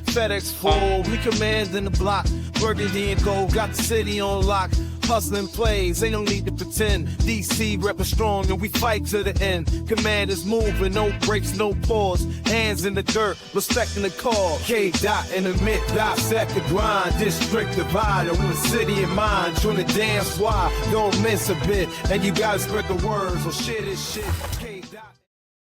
FedEx full, we commanding the block. Burgundy and gold, got the city on lock. Hustling plays, ain't no need to pretend. DC reppin' strong and we fight to the end. Command is moving, no breaks, no pause. Hands in the dirt, respecting the call. KDot and Amit, dissect the grind. District divider with a city in mind. Join the damn squad, don't miss a bit. And you gotta spread the word, so share this shit. KDot.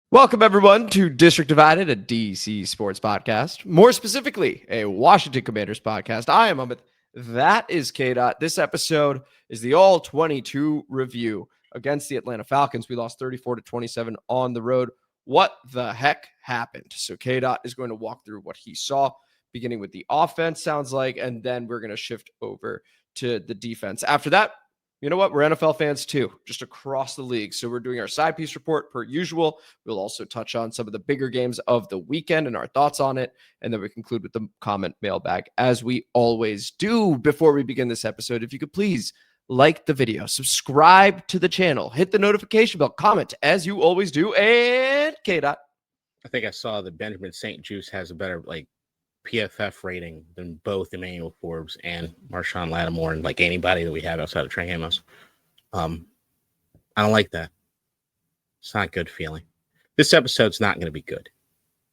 Welcome, everyone, to District Divided, a DC sports podcast. More specifically, a Washington Commanders podcast. I am Amit. That is KDot. This episode is the All-22 review against the Atlanta Falcons. We lost 34-27 on the road. What the heck happened? So KDot is going to walk through what he saw, beginning with the offense, sounds like, and then we're going to shift over to the defense. After that, you know what? We're NFL fans too, just across the league. So we're doing our side piece report per usual. We'll also touch on some of the bigger games of the weekend and our thoughts on it. And then we conclude with the comment mailbag, as we always do. Before we begin this episode, if you could please like the video, subscribe to the channel, hit the notification bell, comment as you always do, and KDot. I think I saw that Benjamin St. Juste has a better PFF rating than both Emmanuel Forbes and Marshawn Lattimore and anybody that we have outside of Trey Amos. I don't like that. It's not a good feeling. This episode's not going to be good.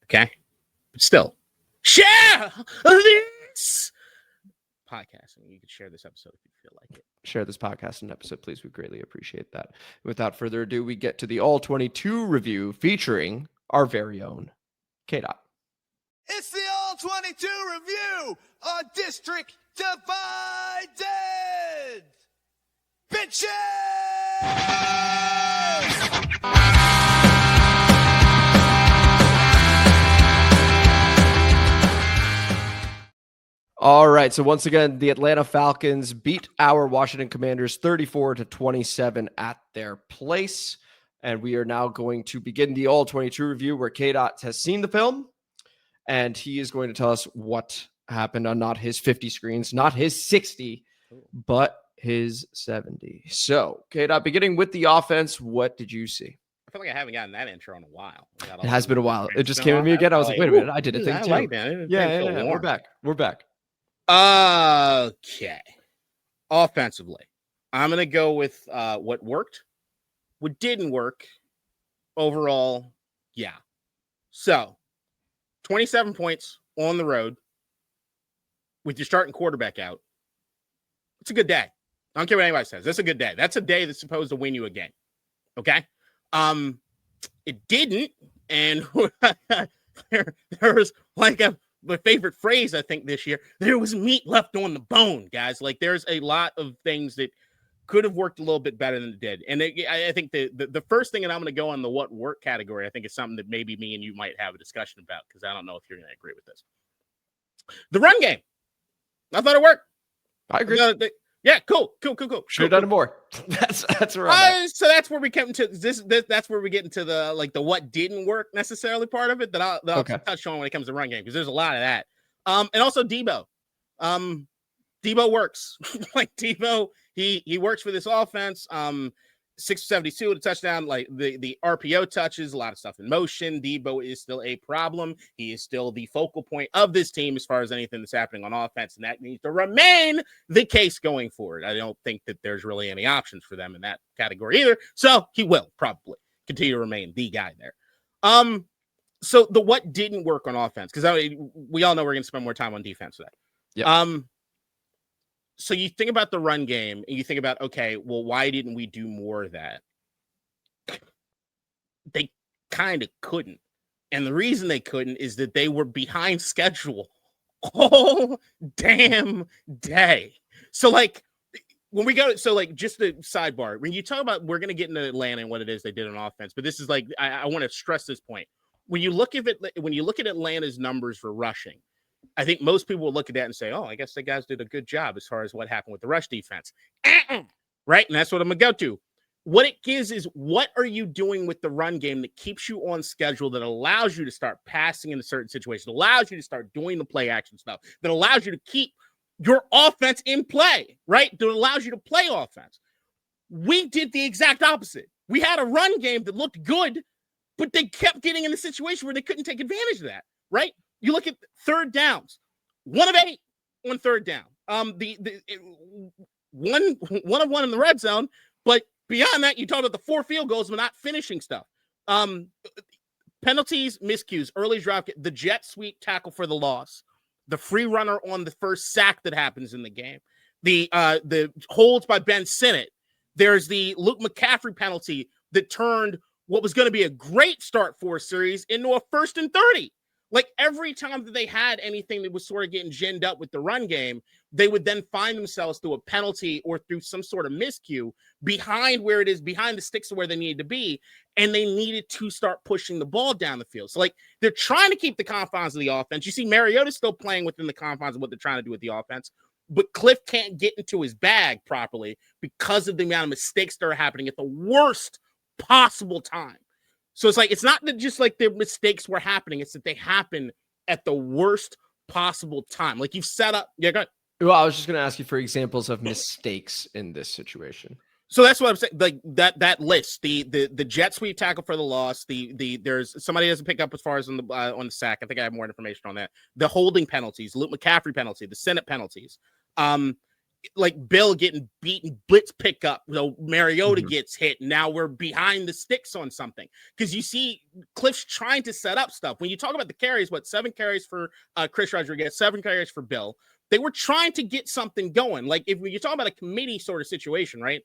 Okay? But still, share this podcast. You can share this episode if you feel like it. Share this podcast and episode, please. We greatly appreciate that. Without further ado, we get to the All-22 review featuring our very own KDot. It's the All-22 review on District Divided. Bitches! All right, so once again, the Atlanta Falcons beat our Washington Commanders 34-27 at their place. And we are now going to begin the All-22 review where KDot has seen the film. And he is going to tell us what happened on not his 50 screens, not his 60, but his 70. So, KDot, beginning with the offense, what did you see? I feel like I haven't gotten that intro in a while. It has been a while. It just came to me again. I was like, wait a minute, I did a thing too. Like that. Yeah. We're back. Okay. Offensively, I'm going to go with what worked, what didn't work. Overall, yeah. So, 27 points on the road with your starting quarterback out. It's a good day. I don't care what anybody says. That's a good day. That's a day that's supposed to win you a game. Okay? It didn't. And there was my favorite phrase, I think, this year. There was meat left on the bone, guys. There's a lot of things that could have worked a little bit better than it did. And I think the first thing, and I'm going to go on the what work category, I think is something that maybe me and you might have a discussion about, because I don't know if you're going to agree with this. The run game. I thought it worked. I agree. Yeah, cool. Should have done it more. That's right. So that's where we get into this. That's where we get into the the what didn't work necessarily part of it that I'll touch on when it comes to run game, because there's a lot of that. And also Debo. Debo works. Debo, he works for this offense. 672 at a touchdown, the RPO touches, a lot of stuff in motion. Debo is still a problem. He is still the focal point of this team as far as anything that's happening on offense, and that needs to remain the case going forward. I don't think that there's really any options for them in that category either. So he will probably continue to remain the guy there. So the what didn't work on offense, because we all know we're going to spend more time on defense today. Yeah. So you think about the run game and you think about, okay, well, why didn't we do more of that? They kind of couldn't. And the reason they couldn't is that they were behind schedule all damn day. So when we go, just a sidebar, when you talk about, we're going to get into Atlanta and what it is they did on offense, but this is I want to stress this point. When you look at Atlanta's numbers for rushing, I think most people will look at that and say, oh, I guess the guys did a good job as far as what happened with the rush defense. Right? And that's what I'm going to go to. What it gives is, what are you doing with the run game that keeps you on schedule, that allows you to start passing in a certain situation, allows you to start doing the play action stuff, that allows you to keep your offense in play, right? That allows you to play offense. We did the exact opposite. We had a run game that looked good, but they kept getting in a situation where they couldn't take advantage of that, right? You look at third downs, 1 of 8 on third down. One of 1 in the red zone, but beyond that, you talk about the 4 field goals, but not finishing stuff. Penalties, miscues, early drop, the jet sweep tackle for the loss, the free runner on the first sack that happens in the game, the holds by Ben Sinnott. There's the Luke McCaffrey penalty that turned what was going to be a great start for a series into a 1st and 30. Like every time that they had anything that was sort of getting ginned up with the run game, they would then find themselves through a penalty or through some sort of miscue behind where it is, behind the sticks of where they needed to be. And they needed to start pushing the ball down the field. So like they're trying to keep the confines of the offense. You see Mariota still playing within the confines of what they're trying to do with the offense, but Cliff can't get into his bag properly because of the amount of mistakes that are happening at the worst possible time. So it's like, it's not that just like their mistakes were happening. It's that they happen at the worst possible time. Like you've set up. Yeah, go ahead. Well, I was just going to ask you for examples of mistakes in this situation. So that's what I'm saying. Like that list, the jet sweep tackle for the loss, there's somebody doesn't pick up as far as on the sack. I think I have more information on that. The holding penalties, Luke McCaffrey penalty, the Senate penalties. Like Bill getting beaten, blitz pickup. Mariota gets hit. Now we're behind the sticks on something because you see Cliff's trying to set up stuff. When you talk about the carries, 7 carries for Chris Rodriguez, 7 carries for Bill. They were trying to get something going. Like if you talk about a committee sort of situation, right?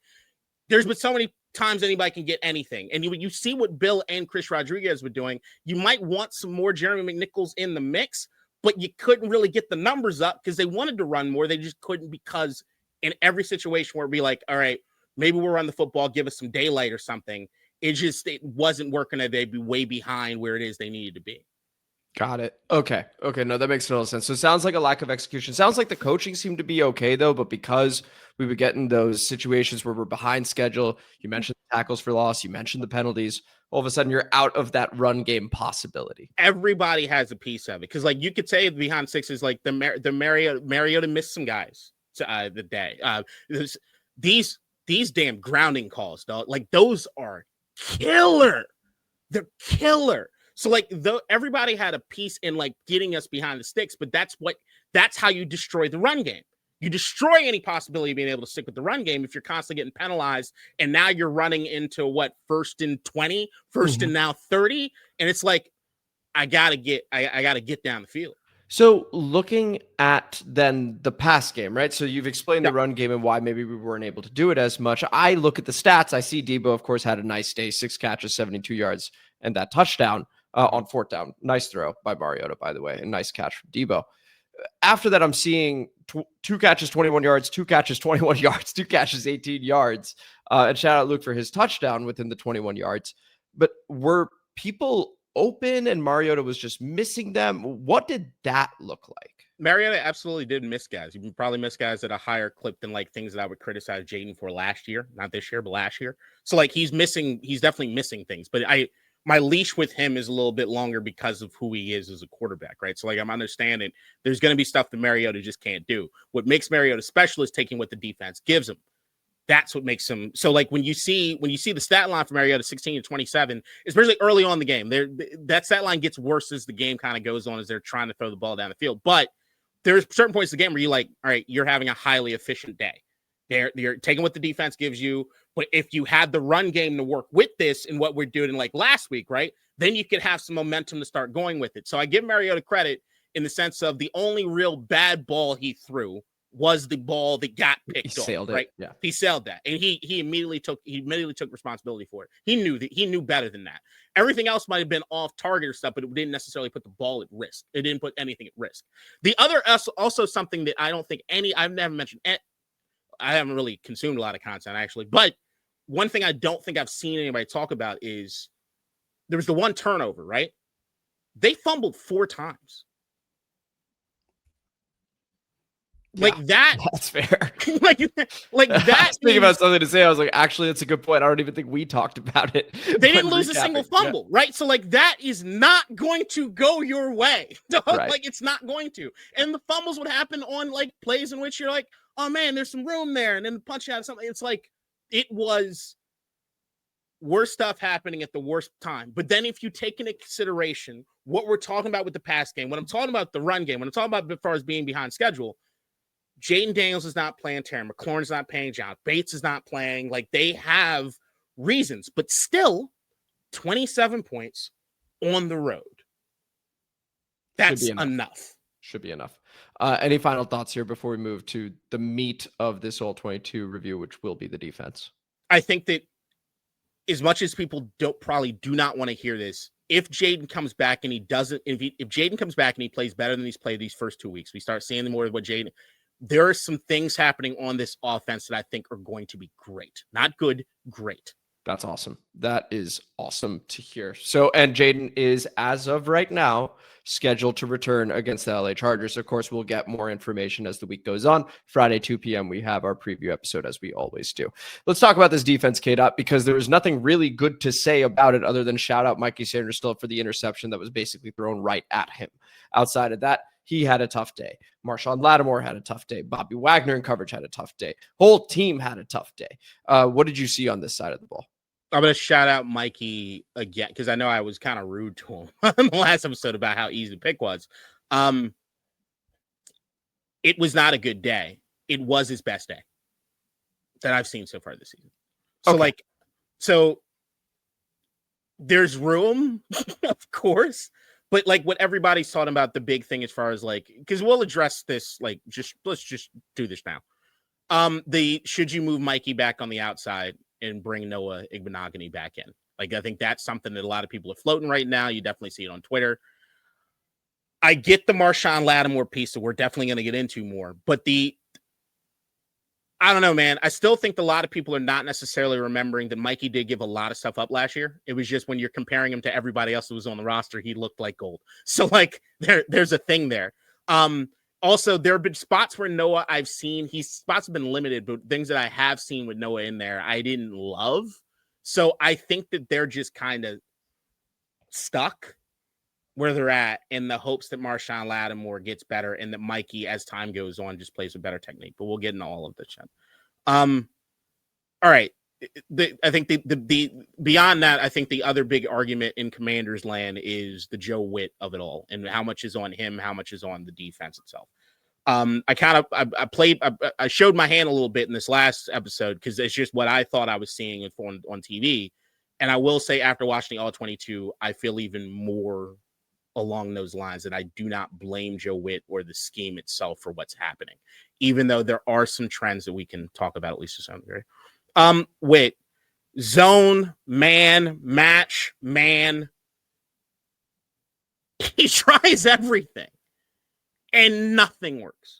There's been so many times anybody can get anything. And you see what Bill and Chris Rodriguez were doing. You might want some more Jeremy McNichols in the mix, but you couldn't really get the numbers up because they wanted to run more. They just couldn't because in every situation where it'd be like, all right, maybe we'll run the football, give us some daylight or something. It wasn't working. They'd be way behind where it is they needed to be. Got it. Okay. No, that makes total sense. So it sounds like a lack of execution. Sounds like the coaching seemed to be okay though, but because we would get in those situations where we're behind schedule, you mentioned the tackles for loss, you mentioned the penalties, all of a sudden you're out of that run game possibility. Everybody has a piece of it. Because like you could say behind sixes, like the Mariota missed some guys the day. These damn grounding calls, dog. Like those are killer. They're killer. So like everybody had a piece in like getting us behind the sticks, but that's how you destroy the run game. You destroy any possibility of being able to stick with the run game if you're constantly getting penalized. And now you're running into 1st and 20, 1st and now 30. And it's like, I gotta get down the field. So looking at then the pass game, right? So you've explained the run game and why maybe we weren't able to do it as much. I look at the stats. I see Debo, of course, had a nice day, 6 catches, 72 yards, and that touchdown on 4th down. Nice throw by Mariota, by the way, and nice catch from Debo. After that, I'm seeing 2 catches, 21 yards, 2 catches, 21 yards, 2 catches, 18 yards. And shout out Luke for his touchdown within the 21 yards. But were people open and Mariota was just missing them? What did that look like? Mariota absolutely did miss guys. You probably miss guys at a higher clip than like things that I would criticize Jaden for last year, not this year, but last year. So like he's definitely missing things. But my leash with him is a little bit longer because of who he is as a quarterback, right? So like I'm understanding there's going to be stuff that Mariota just can't do. What makes Mariota special is taking what the defense gives him. That's what makes him. So like when you see the stat line for Mariota 16 to 27, especially early on in the game, that stat line gets worse as the game kind of goes on as they're trying to throw the ball down the field. But there's certain points in the game where you're like, all right, you're having a highly efficient day. You're taking what the defense gives you. But if you had the run game to work with this and what we're doing like last week, right, then you could have some momentum to start going with it. So I give Mariota credit in the sense of the only real bad ball he threw was the ball that got picked off, right? Yeah. He sailed that. And he immediately took responsibility for it. He knew better than that. Everything else might have been off target or stuff, but it didn't necessarily put the ball at risk. It didn't put anything at risk. The other also something that I don't think I've never mentioned. I haven't really consumed a lot of content actually, but one thing I don't think I've seen anybody talk about is there was the one turnover, right? They fumbled 4 times. Like that's fair. like that. I was thinking about something to say. I was like, actually, that's a good point. I don't even think we talked about it. They didn't lose a single fumble, right? So like that is not going to go your way. Right. Like it's not going to. And the fumbles would happen on like plays in which you're like, oh man, there's some room there, and then the punch out something. It's like it was worst stuff happening at the worst time. But then if you take into consideration what we're talking about with the pass game, when I'm talking about the run game, when I'm talking about as far as being behind schedule, Jaden Daniels is not playing, Terry McLaurin's not playing, John Bates is not playing. Like, they have reasons, but still 27 points on the road. That's enough. Should be enough. Any final thoughts here before we move to the meat of this All-22 review, which will be the defense? I think that as much as people do not want to hear this, if Jaden comes back and he doesn't, if Jaden comes back and he plays better than he's played these first 2 weeks, we start seeing more of what Jaden. There are some things happening on this offense that I think are going to be great. Not good, great. That's awesome. That is awesome to hear. So, and Jaden is, as of right now, scheduled to return against the LA Chargers. Of course, we'll get more information as the week goes on. Friday, 2 p.m., we have our preview episode, as we always do. Let's talk about this defense, KDot, because there was nothing really good to say about it other than shout out Mike Sainristil for the interception that was basically thrown right at him. Outside of that, he had a tough day. Marshawn Lattimore had a tough day. Bobby Wagner in coverage had a tough day. Whole team had a tough day. What did you see on this side of the ball? I'm going to shout out Mikey again, because I know I was kind of rude to him on the last episode about how easy the pick was. It was not a good day. It was his best day that I've seen so far this season. So, okay. So there's room, of course, but like what everybody's talking about, the big thing as far as like, because we'll address this, like, let's just do this now. Should you move Mikey back on the outside and bring Noah Igbenogany back in? Like, I think that's something that a lot of people are floating right now. You definitely see it on Twitter. I get the Marshawn Lattimore piece that we're definitely going to get into more, but I don't know, man. I still think a lot of people are not necessarily remembering that Mikey did give a lot of stuff up last year. It was just when you're comparing him to everybody else who was on the roster, he looked like gold. So like there's a thing there. Also, there have been spots where Noah I've seen, spots have been limited, but things that I have seen with Noah in there, I didn't love. So I think that they're just kind of stuck where they're at in the hopes that Marshawn Lattimore gets better and that Mikey, as time goes on, just plays with better technique. But we'll get into all of this. All right. I think the beyond that, I think the other big argument in Commanders land is the Joe Whitt of it all and how much is on him, how much is on the defense itself. I showed my hand a little bit in this last episode because it's just what I thought I was seeing on TV. And I will say, after watching All-22, I feel even more along those lines, and I do not blame Joe Whitt or the scheme itself for what's happening, even though there are some trends that we can talk about at least to some degree. Whitt, zone, man, match, man. He tries everything, and nothing works.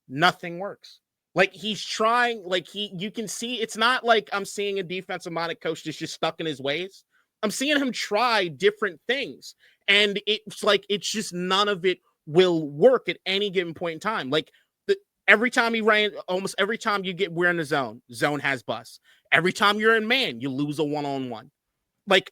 Nothing works. Like, he's trying, like, you can see, it's not like I'm seeing a defensive-minded coach that's just stuck in his ways. I'm seeing him try different things. And it's like, it's just none of it will work at any given point in time. Like, every time he ran, almost every time we're in the zone has bust. Every time you're in man, you lose a one-on-one. Like,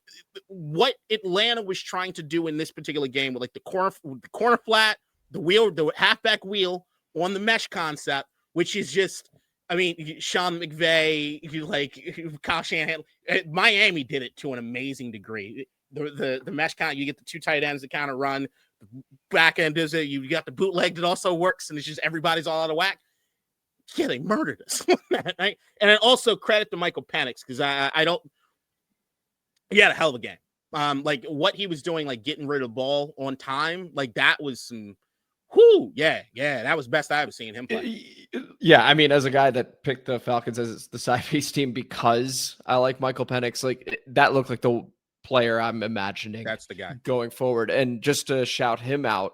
what Atlanta was trying to do in this particular game with like the corner flat, the halfback wheel on the mesh concept, which is just, I mean, Sean McVay, Kyle Shanahan, Miami did it to an amazing degree. The mesh count, you get the two tight ends that kind of run. Back end does it. You got the bootleg that also works, and it's just everybody's all out of whack. Yeah, they murdered us. Right? And then also credit to Michael Penix, because I don't. He had a hell of a game. Like what he was doing, like getting rid of the ball on time, like that was some. Whoo, yeah, that was best I ever seen him play. Yeah, I mean, as a guy that picked the Falcons as the side piece team because I like Michael Penix, like that looked like the player I'm imagining. That's the guy going forward. And just to shout him out,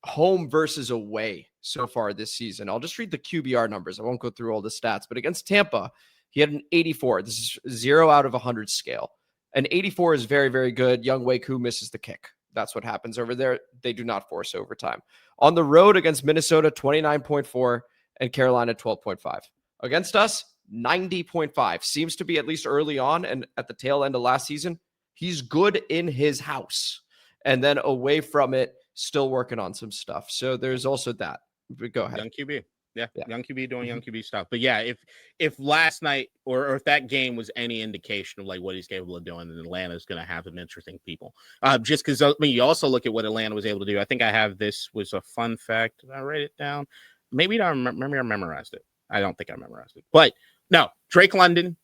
home versus away so far this season. I'll just read the QBR numbers. I won't go through all the stats, but against Tampa, he had an 84. This is 0 out of 100 scale. An 84 is very, very good. Young Wei Koo misses the kick. That's what happens over there. They do not force overtime. On the road against Minnesota, 29.4 and Carolina, 12.5. Against us, 90.5. Seems to be, at least early on and at the tail end of last season, he's good in his house. And then away from it, still working on some stuff. So there's also that. But go ahead. Young QB. Yeah. Young QB doing young QB stuff. But yeah, if last night or if that game was any indication of like what he's capable of doing, then Atlanta's going to have some interesting people. Just because you also look at what Atlanta was able to do. I think I have this was a fun fact. Did I write it down? Maybe I memorized it. I don't think I memorized it. But no, Drake London,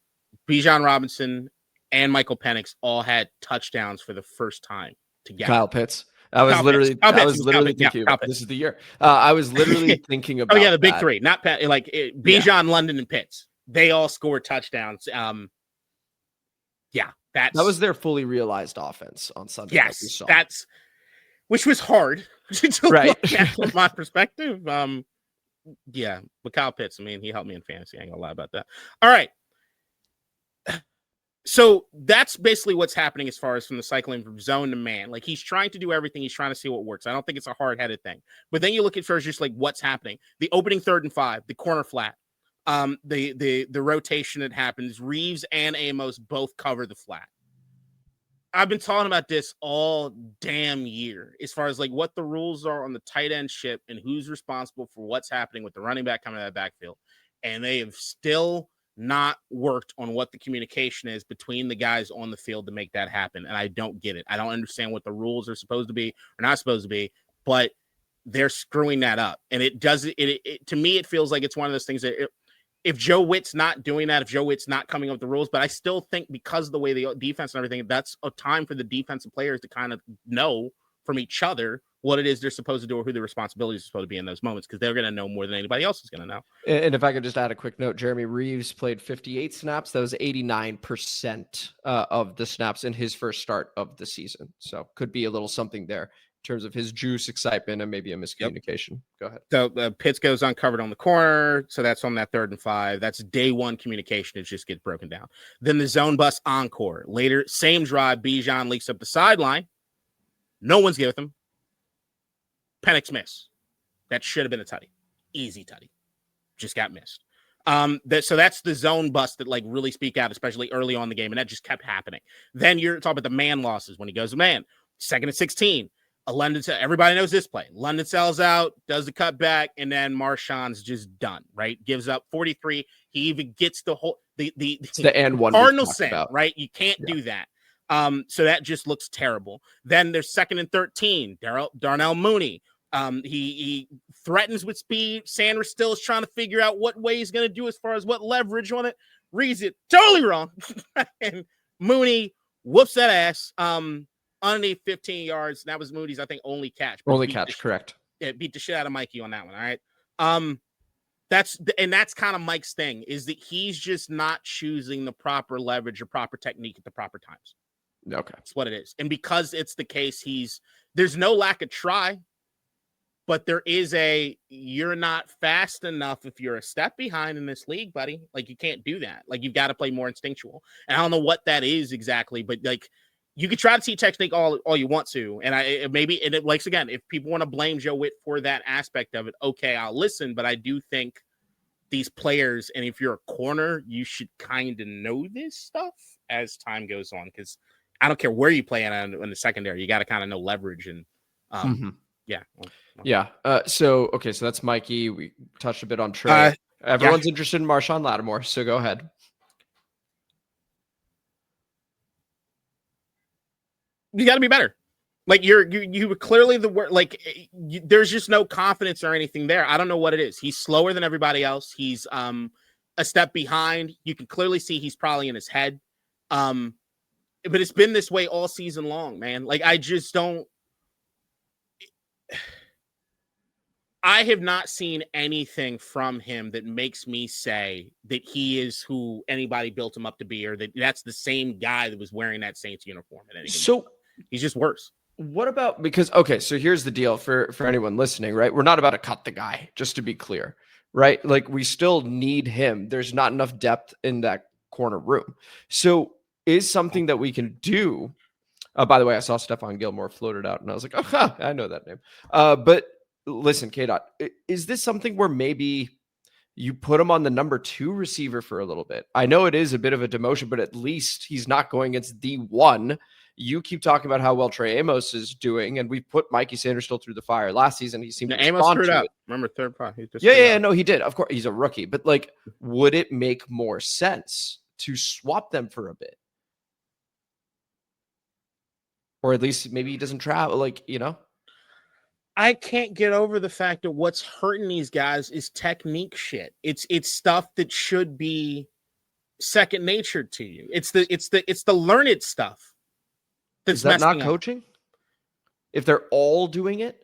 Bijan Robinson, and Michael Penix all had touchdowns for the first time together. Kyle Pitts. I was literally thinking about this is the year. I was literally thinking about the big three, not Bijan, London, and Pitts. They all scored touchdowns. That was their fully realized offense on Sunday. Yes, which was hard to look at from my perspective. But Kyle Pitts, I mean, he helped me in fantasy. I ain't gonna lie about that. All right. So that's basically what's happening as far as from the cycling from zone to man. Like he's trying to do everything. He's trying to see what works. I don't think it's a hard-headed thing. But then you look at first just like what's happening. The opening 3rd and 5, the corner flat, the rotation that happens. Reeves and Amos both cover the flat. I've been talking about this all damn year as far as like what the rules are on the tight end ship and who's responsible for what's happening with the running back coming out of that backfield. And they have still not worked on what the communication is between the guys on the field to make that happen. And I don't get it. I don't understand what the rules are supposed to be or not supposed to be, but they're screwing that up. And it does it to me, it feels like it's one of those things that if Joe Whitt's not doing that, if Joe Whitt's not coming up with the rules, but I still think because of the way the defense and everything, that's a time for the defensive players to kind of know from each other what it is they're supposed to do or who the responsibilities are supposed to be in those moments, because they're going to know more than anybody else is going to know. And if I could just add a quick note, Jeremy Reeves played 58 snaps. That was 89% of the snaps in his first start of the season. So could be a little something there in terms of his juice, excitement, and maybe a miscommunication. Go ahead. So Pitts goes uncovered on the corner. So that's on that 3rd and 5. That's day one communication. It just gets broken down. Then the zone bus encore. Later, same drive, Bijan leaks up the sideline. No one's with him. Penix miss. That should have been a tutty. Easy tutty. Just got missed. So that's the zone bust that like really speak out, especially early on in the game. And that just kept happening. Then you're talking about the man losses when he goes to man. 2nd and 16. Everybody knows this play. London sells out, does the cutback, and then Marshawn's just done, right? Gives up 43. He even gets the whole the and one Cardinal sin, right? You can't do that. So that just looks terrible. Then there's 2nd and 13. Darnell Mooney. He threatens with speed. Sainristil is trying to figure out what way he's going to do as far as what leverage on it. Reads it totally wrong. And Mooney whoops that ass underneath 15 yards. That was Mooney's, I think, only catch. Correct. Yeah, beat the shit out of Mikey on that one. All right. That's kind of Mike's thing, is that he's just not choosing the proper leverage or proper technique at the proper times. Okay. That's what it is. And because it's the case, there's no lack of try. But there is you're not fast enough if you're a step behind in this league, buddy. Like, you can't do that. Like, you've got to play more instinctual. And I don't know what that is exactly, but like, you could try to teach technique all you want to. And again, if people want to blame Joe Whitt for that aspect of it, okay, I'll listen. But I do think these players, and if you're a corner, you should kind of know this stuff as time goes on. Because I don't care where you play in the secondary, you got to kind of know leverage and Yeah. So that's Mikey. We touched a bit on Trey. Everyone's interested in Marshawn Lattimore, so go ahead. You got to be better. Like you were clearly the word. Like there's just no confidence or anything there. I don't know what it is. He's slower than everybody else. He's a step behind. You can clearly see he's probably in his head. But it's been this way all season long, man. Like I just don't. I have not seen anything from him that makes me say that he is who anybody built him up to be, or that that's the same guy that was wearing that Saints uniform. So he's just worse. What about, so here's the deal for anyone listening, right? We're not about to cut the guy, just to be clear, right? Like we still need him. There's not enough depth in that corner room. So is something that we can do. By the way, I saw Stephon Gilmore floated out and I was like, oh, I know that name. But listen, KDot, is this something where maybe you put him on the number 2 receiver for a little bit? I know it is a bit of a demotion, but at least he's not going against the one. You keep talking about how well Trey Amos is doing, and we put Mikey Sainristil through the fire last season. He seemed to Amos respond screwed to up. it. Remember, third part. No, he did. Of course, he's a rookie, but like, would it make more sense to swap them for a bit? Or at least maybe he doesn't travel, like, you know? I can't get over the fact that what's hurting these guys is technique shit. It's stuff that should be second nature to you. It's the learned stuff. Is that not coaching? If they're all doing it?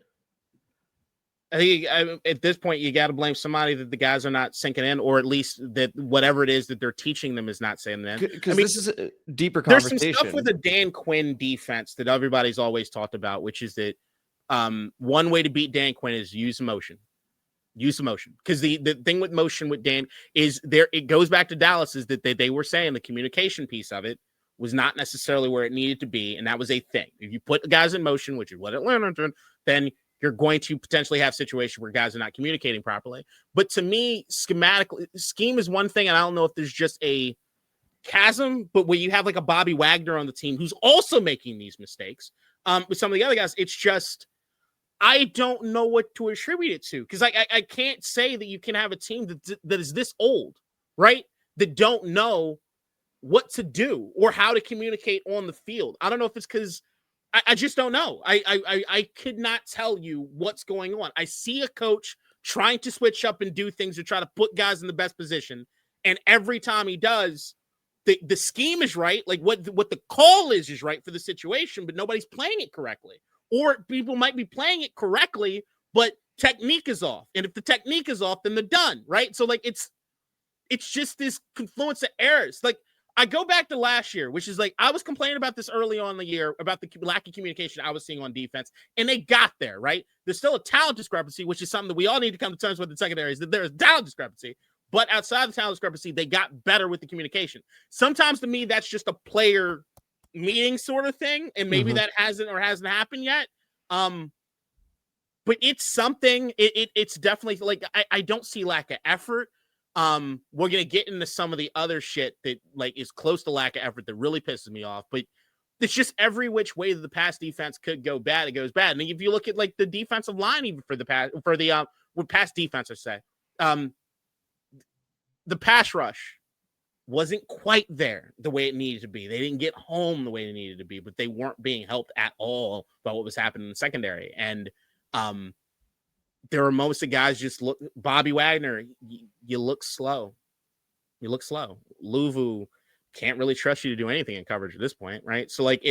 I think at this point, you got to blame somebody that the guys are not sinking in, or at least that whatever it is that they're teaching them is not sinking in. Because this is a deeper conversation. There's some stuff with the Dan Quinn defense that everybody's always talked about, which is that one way to beat Dan Quinn is use emotion. Use emotion. Because the thing with motion with Dan is it goes back to Dallas, is that they were saying the communication piece of it was not necessarily where it needed to be, and that was a thing. If you put guys in motion, which is what Atlanta did, then you're going to potentially have situations where guys are not communicating properly. But to me, scheme is one thing, and I don't know if there's just a chasm, but when you have like a Bobby Wagner on the team who's also making these mistakes, with some of the other guys, it's just, I don't know what to attribute it to. Because I can't say that you can have a team that is this old, right? That don't know what to do or how to communicate on the field. I don't know if it's because I just don't know. I could not tell you what's going on. I see a coach trying to switch up and do things to try to put guys in the best position. And every time he does, the scheme is right. Like what the call is right for the situation, but nobody's playing it correctly. Or people might be playing it correctly, but technique is off. And if the technique is off, then they're done, right? So like it's just this confluence of errors. Like I go back to last year, which is like, I was complaining about this early on in the year about the lack of communication I was seeing on defense, and they got there, right? There's still a talent discrepancy, which is something that we all need to come to terms with in secondary, is that there is talent discrepancy. But outside the talent discrepancy, they got better with the communication. Sometimes to me, that's just a player meeting sort of thing, and maybe that hasn't happened yet. But it's something. It's definitely like I don't see lack of effort. We're gonna get into some of the other shit that like is close to lack of effort that really pisses me off. But it's just every which way that the pass defense could go bad, it goes bad. And if you look at like the defensive line, even for the pass defense, I say, the pass rush wasn't quite there the way it needed to be. They didn't get home the way they needed to be, but they weren't being helped at all by what was happening in the secondary. And there were moments of guys just look. Bobby Wagner, you look slow. You look slow. Luvu can't really trust you to do anything in coverage at this point, right? So like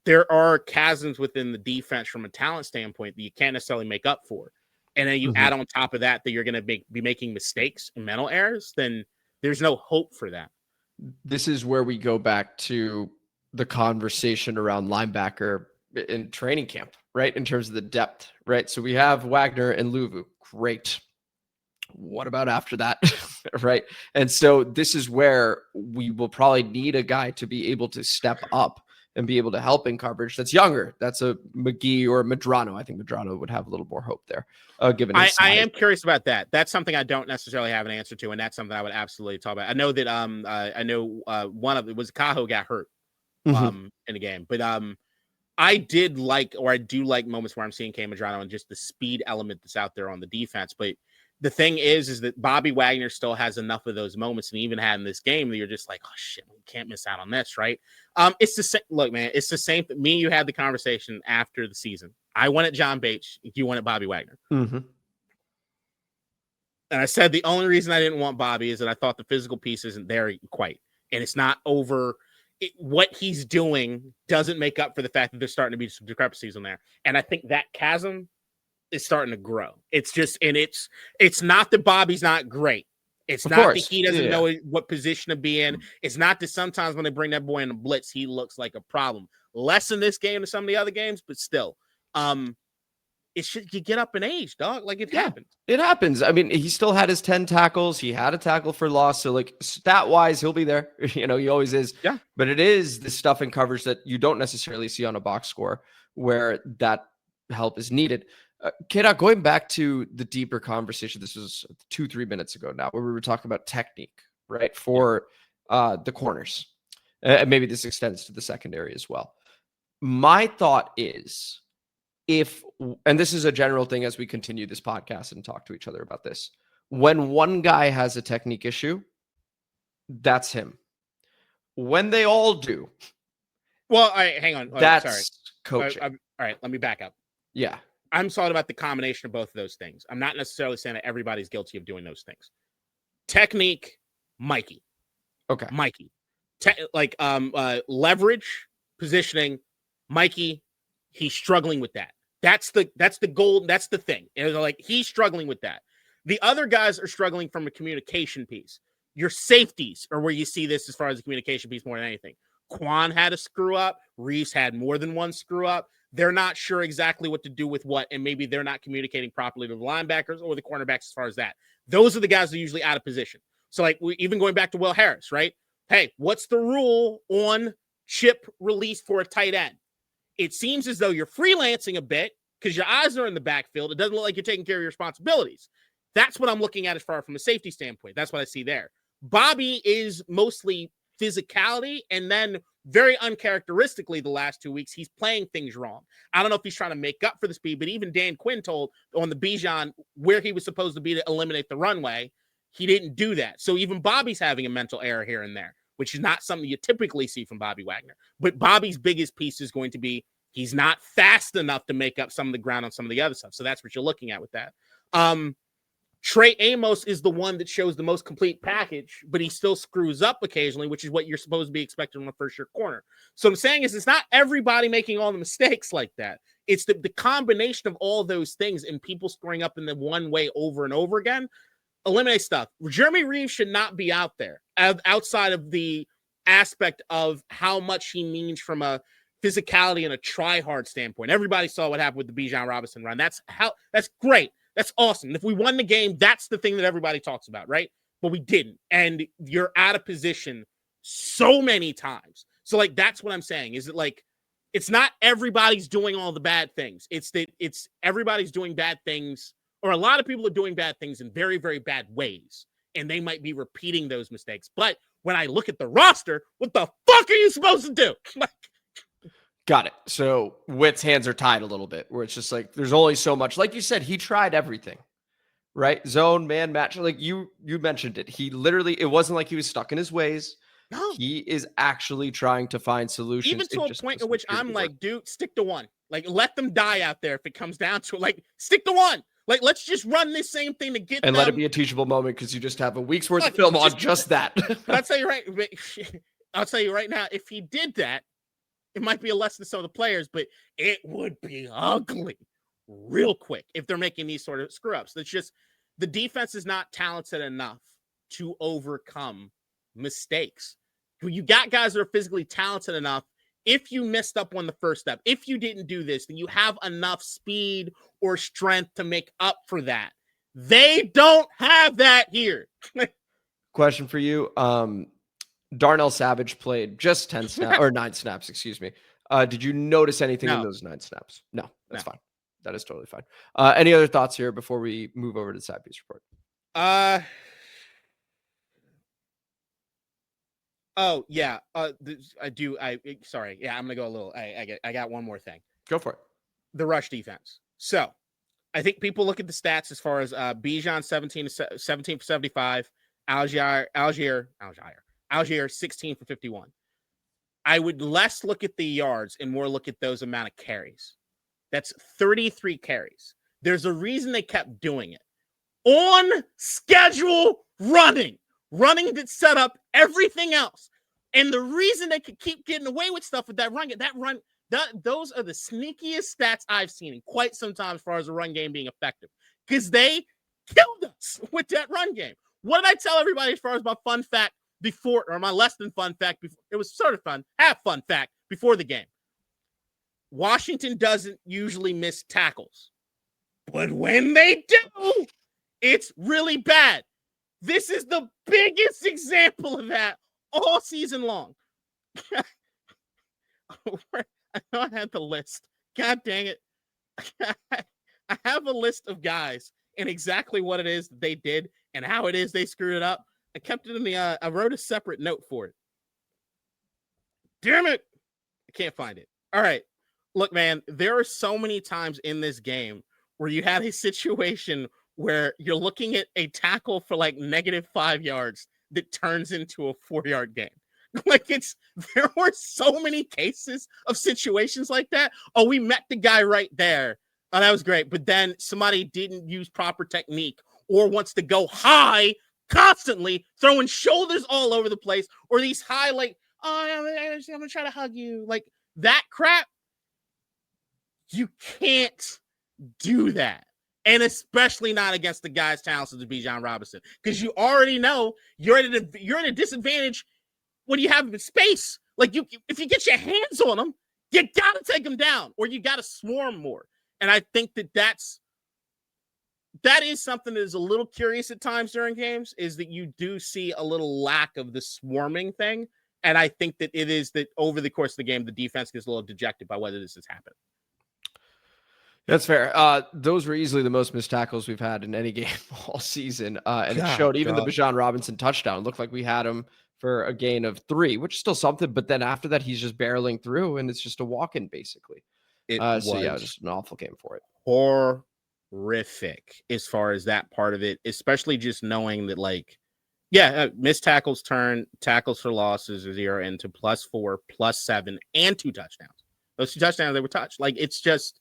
there are chasms within the defense from a talent standpoint that you can't necessarily make up for. And then you add on top of that you're going to be making mistakes and mental errors, then there's no hope for that. This is where we go back to the conversation around linebacker in training camp, right? In terms of the depth, right? So we have Wagner and Luvu. Great. What about after that? Right. And so this is where we will probably need a guy to be able to step up and be able to help in coverage that's younger. That's a McGee or Medrano. I think Medrano would have a little more hope there. Given his size. I am curious about that. That's something I don't necessarily have an answer to, and that's something I would absolutely talk about. I know that one of it was Cajo got hurt in the game, but I do like moments where I'm seeing K Medrano and just the speed element that's out there on the defense. But the thing is that Bobby Wagner still has enough of those moments, and even had in this game that you're just like, oh shit, we can't miss out on this, right? It's the same. Look, man, it's the same. Me and you had the conversation after the season. I wanted John Bates. You wanted Bobby Wagner. And I said the only reason I didn't want Bobby is that I thought the physical piece isn't there quite, and it's not over. What he's doing doesn't make up for the fact that there's starting to be some discrepancies in there, and I think that chasm is starting to grow. It's just, and it's not that Bobby's not great. It's not that he doesn't know what position to be in. It's not that sometimes when they bring that boy in a blitz, he looks like a problem. Less in this game than some of the other games, but still. It's just, you get up in age, dog. Like it happens. It happens. I mean, he still had his 10 tackles. He had a tackle for loss. So like stat wise, he'll be there. You know, he always is. Yeah. But it is the stuff in coverage that you don't necessarily see on a box score where that help is needed. KDot, going back to the deeper conversation, this was 2-3 minutes ago now, where we were talking about technique, right? For the corners. Maybe this extends to the secondary as well. My thought is and this is a general thing as we continue this podcast and talk to each other about this, when one guy has a technique issue, that's him. When they all do. Well, hang on. That's sorry. coaching. All right, let me back up. Yeah. I'm talking about the combination of both of those things. I'm not necessarily saying that everybody's guilty of doing those things. Technique, Mikey. Okay. Mikey. Leverage, positioning, Mikey, he's struggling with that. That's the goal. That's the thing. Like, he's struggling with that. The other guys are struggling from a communication piece. Your safeties are where you see this as far as the communication piece more than anything. Quan had a screw up. Reese had more than one screw up. They're not sure exactly what to do with what, and maybe they're not communicating properly to the linebackers or the cornerbacks as far as that. Those are the guys that are usually out of position. So, like, even going back to Will Harris, right? Hey, what's the rule on chip release for a tight end? It seems as though you're freelancing a bit because your eyes are in the backfield. It doesn't look like you're taking care of your responsibilities. That's what I'm looking at as far from a safety standpoint. That's what I see there. Bobby is mostly physicality, and then very uncharacteristically the last 2 weeks, he's playing things wrong. I don't know if he's trying to make up for the speed, but even Dan Quinn told on the Bijan where he was supposed to be to eliminate the runway, he didn't do that. So even Bobby's having a mental error here and there, which is not something you typically see from Bobby Wagner. But Bobby's biggest piece is going to be he's not fast enough to make up some of the ground on some of the other stuff. So that's what you're looking at with that. Trey Amos is the one that shows the most complete package, but he still screws up occasionally, which is what you're supposed to be expecting from a first-year corner. So what I'm saying is it's not everybody making all the mistakes like that. It's the combination of all those things and people screwing up in the one way over and over again. Eliminate stuff. Jeremy Reeves should not be out there outside of the aspect of how much he means from a physicality and a try-hard standpoint. Everybody saw what happened with the Bijan Robinson run. That's great. That's awesome. If we won the game, that's the thing that everybody talks about, right? But we didn't. And you're out of position so many times. So, like, that's what I'm saying. Is it like, it's not everybody's doing all the bad things. It's that it's everybody's doing bad things, or a lot of people are doing bad things in very, very bad ways. And they might be repeating those mistakes. But when I look at the roster, what the fuck are you supposed to do? Got it. So Whitt's hands are tied a little bit, where it's just like there's only so much. Like you said, he tried everything, right? Zone, man, match. Like you mentioned it. He literally, it wasn't like he was stuck in his ways. No. He is actually trying to find solutions. Even to a point in which I'm like, dude, stick to one. Like, let them die out there if it comes down to it. Like, stick to one. Like, let's just run this same thing to get and them. Let it be a teachable moment because you just have a week's worth of film on just that. I'll tell you right now, if he did that, it might be a lesson to some of the players, but it would be ugly real quick if they're making these sort of screw-ups. It's just the defense is not talented enough to overcome mistakes. You got guys that are physically talented enough. If you messed up on the first step, if you didn't do this, then you have enough speed or strength to make up for that. They don't have that here. Question for you. Darnell Savage played just 10 snaps or 9 snaps, excuse me. Did you notice anything in those 9 snaps? No, that's fine. That is totally fine. Any other thoughts here before we move over to the side piece report? Oh yeah. I do. Sorry. Yeah, I'm gonna go a little. I got one more thing. Go for it. The rush defense. So I think people look at the stats as far as Bijan 17 for 75, Algier 16 for 51. I would less look at the yards and more look at those amount of carries. That's 33 carries. There's a reason they kept doing it. On schedule running that set up everything else. And the reason they could keep getting away with stuff with that run, those are the sneakiest stats I've seen in quite some time as far as the run game being effective. Because they killed us with that run game. What did I tell everybody as far as my fun fact before, or my less than fun fact before? It was sort of fun, half fun fact before the game. Washington doesn't usually miss tackles. But when they do, it's really bad. This is the biggest example of that all season long. I know I had the list. God dang it. I have a list of guys and exactly what it is that they did and how it is they screwed it up. I kept it in I wrote a separate note for it. Damn it. I can't find it. All right. Look, man, there are so many times in this game where you had a situation where you're looking at a tackle for like -5 yards that turns into a 4-yard gain. Like there were so many cases of situations like that. Oh, we met the guy right there. Oh, that was great. But then somebody didn't use proper technique or wants to go high constantly, throwing shoulders all over the place, or these high, like, oh, I'm gonna try to hug you. Like that crap. You can't do that. And especially not against the guys talented to be Bijan Robinson. Because you already know you're at a disadvantage when you have space. Like if you get your hands on them, you gotta take them down, or you gotta swarm more. And I think that is something that is a little curious at times during games, is that you do see a little lack of the swarming thing. And I think that it is that over the course of the game, the defense gets a little dejected by whether this has happened. That's fair. Those were easily the most missed tackles we've had in any game all season. And it showed even the Bijan Robinson touchdown. It looked like we had him for a gain of 3, which is still something. But then after that, he's just barreling through, and it's just a walk-in, basically. So, yeah, just an awful game for it. Horrific as far as that part of it, especially just knowing that, like, missed tackles turn, tackles for losses are 0 into +4, +7, and 2 touchdowns. Those 2 touchdowns, they were touched. Like, it's just...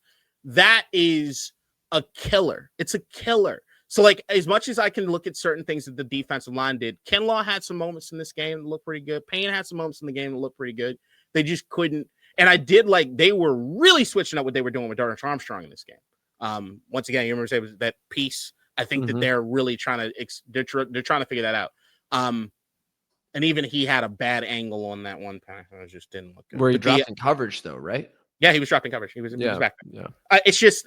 that is a killer. It's a killer. So, like, as much as I can look at certain things that the defensive line did, Kinlaw had some moments in this game that looked pretty good. Payne had some moments in the game that looked pretty good. They just couldn't. And I did like, they were really switching up what they were doing with Darnell Armstrong in this game. Once again, you remember say that piece. I think that they're really trying to, they're trying to figure that out. And even he had a bad angle on that one pass. It just didn't look good. Where he dropped in coverage, though, right? Yeah, he was dropping coverage. He was back. Yeah. It's just,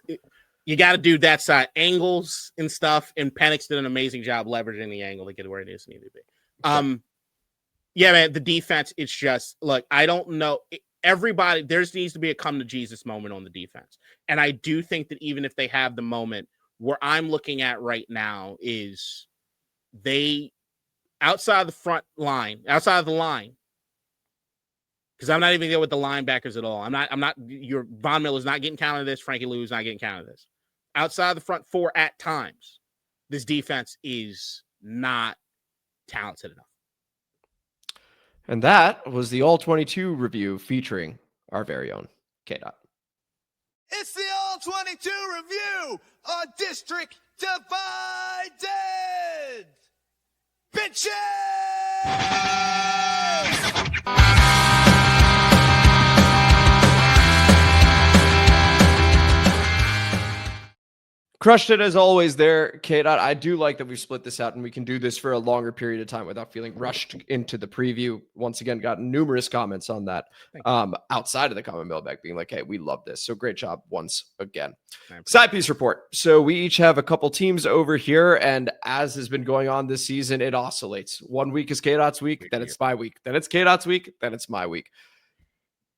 you got to do that side angles and stuff. And Penix did an amazing job leveraging the angle to get where it is needed to be. Yeah, man, the defense, it's just, look, I don't know. Everybody, there needs to be a come to Jesus moment on the defense. And I do think that even if they have the moment, where I'm looking at right now is they, outside the front line, outside of the line, because I'm not even there with the linebackers at all. Your Von Miller's not getting counted this. Frankie Lou's not getting counted this. Outside the front 4 at times, this defense is not talented enough. And that was the All-22 review featuring our very own KDot. It's the All-22 review on District Divided. Bitches! Crushed it as always there, KDot. I do like that we've split this out and we can do this for a longer period of time without feeling rushed into the preview. Once again, got numerous comments on that outside of the comment mailbag being like, hey, we love this. So great job once again. Side piece report. So we each have a couple teams over here, and as has been going on this season, it oscillates. 1 week is KDot's week, then it's my week. Then it's KDot's week, then it's my week.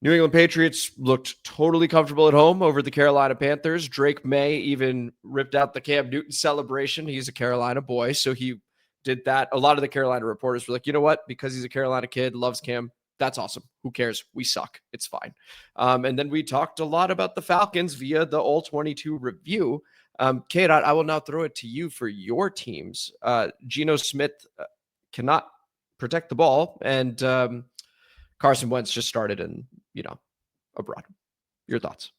New England Patriots looked totally comfortable at home over the Carolina Panthers. Drake May even ripped out the Cam Newton celebration. He's a Carolina boy, so he did that. A lot of the Carolina reporters were like, you know what? Because he's a Carolina kid, loves Cam. That's awesome. Who cares? We suck. It's fine. And then we talked a lot about the Falcons via the All-22 review. KDot, I will now throw it to you for your teams. Geno Smith cannot protect the ball, and Carson Wentz just started in, abroad. Your thoughts?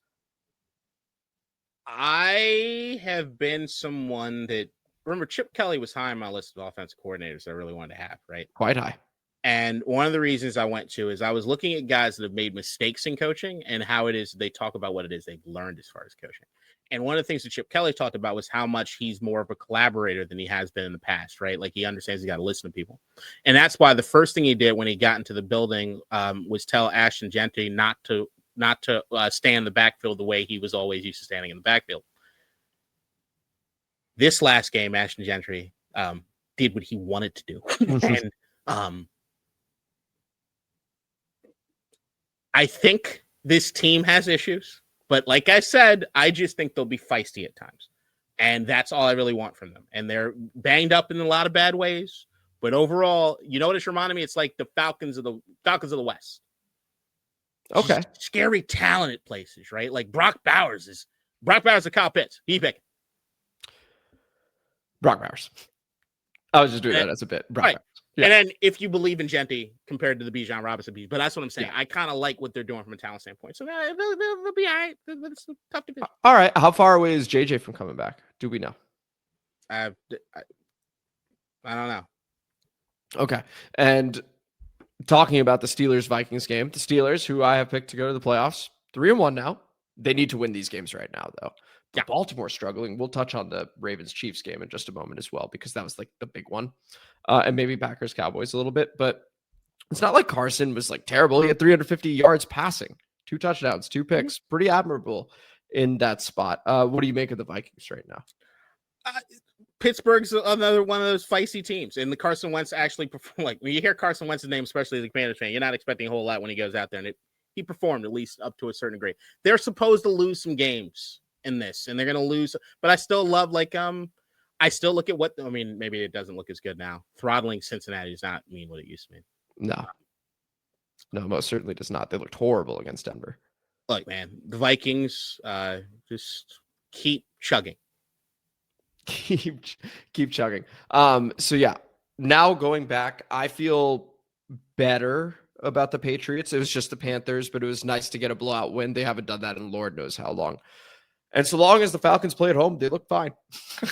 I have been someone that, remember, Chip Kelly was high on my list of offensive coordinators I really wanted to have, right? Quite high. And one of the reasons I went to is I was looking at guys that have made mistakes in coaching and how it is they talk about what it is they've learned as far as coaching. And one of the things that Chip Kelly talked about was how much he's more of a collaborator than he has been in the past, right? Like, he understands he's got to listen to people. And that's why the first thing he did when he got into the building was tell Ashton Gentry not to stand in the backfield the way he was always used to standing in the backfield. This last game, Ashton Gentry did what he wanted to do. And I think this team has issues. But like I said, I just think they'll be feisty at times. And that's all I really want from them. And they're banged up in a lot of bad ways. But overall, you know what it's reminding me? It's like the Falcons of the West. Okay. Scary talent at places, right? Like Brock Bowers or Kyle Pitts. Who you pick? Brock Bowers. I was just doing that as a bit. Brock Right. Bowers. Yeah. And then if you believe in Genti compared to the Bijan Robinson piece, but that's what I'm saying. Yeah. I kind of like what they're doing from a talent standpoint. So they'll be all right. It's a tough division. All right. How far away is JJ from coming back? Do we know? I don't know. Okay. And talking about the Steelers-Vikings game, the Steelers, who I have picked to go to the playoffs, 3-1 now. They need to win these games right now, though. Yeah. Baltimore struggling. We'll touch on the Ravens-Chiefs game in just a moment as well, because that was like the big one. And maybe Packers-Cowboys a little bit, but it's not like Carson was like terrible. He had 350 yards passing, 2 touchdowns, 2 picks. Pretty admirable in that spot. What do you make of the Vikings right now? Pittsburgh's another one of those feisty teams, and the Carson Wentz actually performed. Like when you hear Carson Wentz's name, especially as a Commanders fan, you're not expecting a whole lot when he goes out there, and he performed at least up to a certain degree. They're supposed to lose some games in this, and they're going to lose. But I still love I still look at maybe it doesn't look as good now. Throttling Cincinnati does not mean what it used to mean. No, most certainly does not. They looked horrible against Denver. Look, man, the Vikings just keep chugging. Keep chugging. So yeah, now going back, I feel better about the Patriots. It was just the Panthers, but it was nice to get a blowout win. They haven't done that in Lord knows how long. And so long as the Falcons play at home, they look fine.